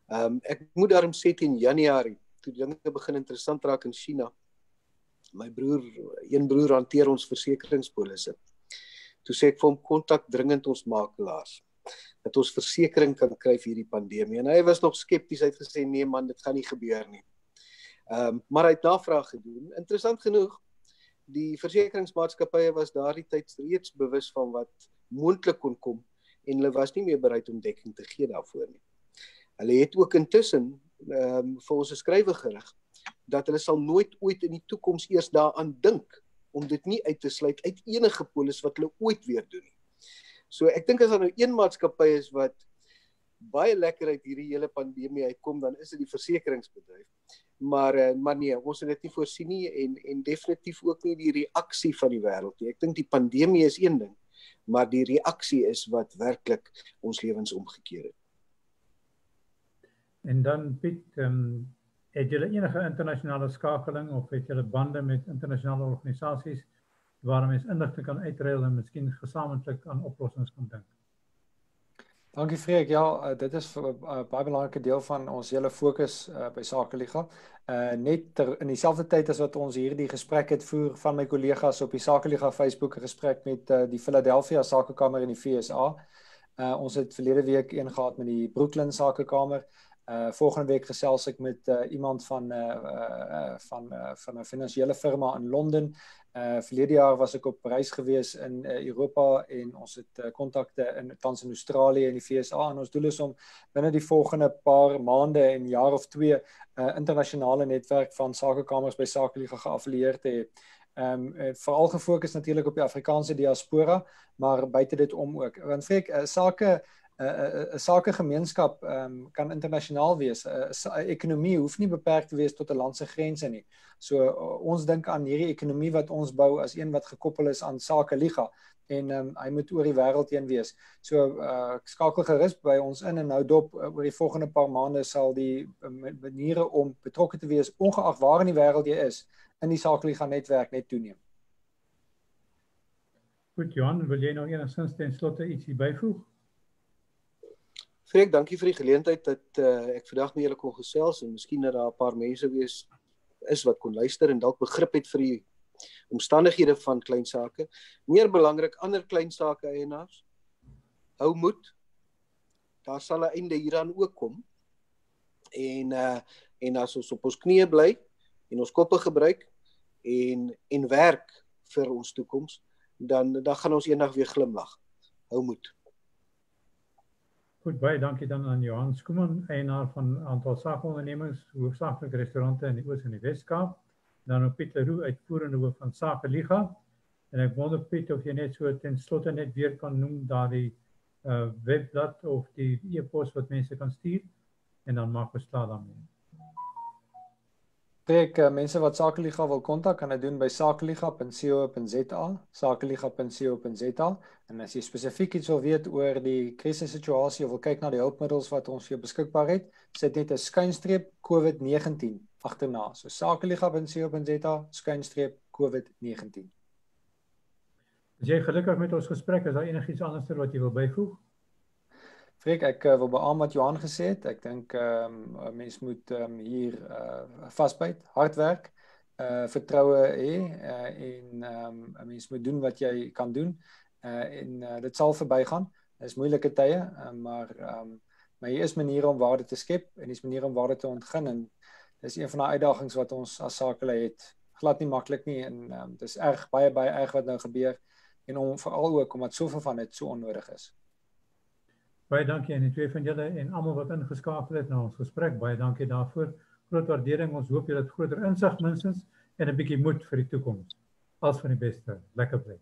Ek moet daarom sê teen Januarie, toe dinge begin interessant raak in China. My een broer hanteer ons versekeringspolisse. Toe sê ek vir hom kontak dringend ons makelaars dat ons versekering kan kry vir hierdie pandemie. En hy was nog skepties, hy het gesê nee man, dit gaan nie gebeur nie. Maar hy het navraag gedoen. Interessant genoeg, die versekeringsmaatskappye was daardie tyd reeds bewus van wat moontlik kon kom en hulle was nie meer bereid om dekking te gee daarvoor nie. Hulle het ook intussen vir ons 'n skrywe gerig dat hulle sal nooit ooit in die toekoms eers daaraan dink om dit nie uit te sluit uit enige polis wat hulle ooit weer doen nie. So ek dink as daar nou een maatskappy is wat baie lekker uit hierdie hele pandemie uitkom, dan is dit die versekeringsbedryf. Maar nee, ons het dit nie voorsien nie en definitief ook nie die reaksie van die wêreld nie. Ek dink die pandemie is een ding, maar die reaksie is wat werklik ons lewens omgekeer het. En dan Piet, het julle enige internasionale skakeling of het julle bande met internasionale organisasies waar mens inligting kan uitruil en miskien gesamentlik aan oplossings kan dink? Dankie Freek. Ja, dit is 'n baie belangrike deel van ons hele fokus by Sakeliga. Net in dieselfde tyd as wat ons hierdie gesprek het voer van my kollegas op die Sakeliga Facebook 'n gesprek met die Philadelphia Sakekamer in die VSA. Ons het verlede week een gehad met die Brooklyn Sakekamer. Volgende week gesels ek met iemand van 'n finansiële firma in Londen Verlede jaar was ek op reis gewees in Europa en ons het kontakte tans in Australië en die VSA en ons doel is om binne die volgende paar maande en jaar of 2 internasionale netwerk van sakekamers by Sakeliga geaffilieer te hê. Veral gefokus natuurlik op die Afrikaanse diaspora, maar buite dit om ook. Want Freek, 'n sakegemeenskap kan internasionaal wees. 'n Ekonomie hoef nie beperk te wees tot 'n land se grense nie. So ons dink aan hierdie ekonomie wat ons bou as een wat gekoppel is aan Sakeliga en hy moet oor die wêreld heen wees. So skakel gerus by ons in en nou dop oor die volgende paar maande sal die maniere om betrokke te wees ongeag waar in die wêreld jy is in die Sakeliga netwerk net toeneem. Goed, Johan, wil jy nog enigstens ten slotte ietsie byvoeg? Freek, dankie vir die geleentheid dat ek vandag met julle kon gesels en miskien dat daar 'n paar mense is wat kon luister en dalk begrip het vir die omstandighede van klein sake. Meer belangrik, ander klein sake eienaars, hou moed. Daar sal 'n einde hieraan ook kom. En as ons op ons knieë bly en ons koppe gebruik en werk vir ons toekoms, dan gaan ons eendag weer glimlag. Hou moed. Goed, baie dankie dan aan Johan Schoeman, eienaar van 'n aantal sakeondernemings, hoofsaaklik restaurante in die Oos en die Wes-Kaap. Dan ook Piet Leroux, uitvoerende hoof van Sakeliga. En ek wonder Piet of jy net so ten slotte net weer kan noem daardie webblad of die e-pos wat mense kan stuur en dan maak ons klaar daarmee. Freek, mense wat Sakeliga wil kontak, kan dit doen by sakeliga.co.za, sakeliga.co.za. En as jy spesifiek iets wil weet oor die krisissituasie of wil kyk na die hulpmiddels wat ons vir jou beskikbaar het, sit net 'n skuinstreep COVID-19 agterna. So sakeliga.co.za /COVID-19. Is jy gelukkig met ons gesprek? Is daar enigiets anders wat jy wil byvoeg? Freek, ek wil beamoen wat Johan gesê het. Ek dink 'n mens moet hier vasbyt, hard werk, vertroue hê en 'n mens moet doen wat jy kan doen en dit sal verbygaan. Dit is moeilike tye, maar hier is maniere om waarde te skep en dis maniere om waarde te ontgin en dis een van die uitdagings wat ons as sakelei het. Glad nie maklik nie en dis erg baie erg wat nou gebeur en veral ook omdat soveel van dit so onnodig is. Baie dankie aan die twee van julle en almal wat ingeskakel het na ons gesprek. Baie dankie daarvoor. Groot waardering. Ons hoop julle het groter insig minstens en 'n bietjie moed vir die toekoms. Alles van die beste. Lekker bly.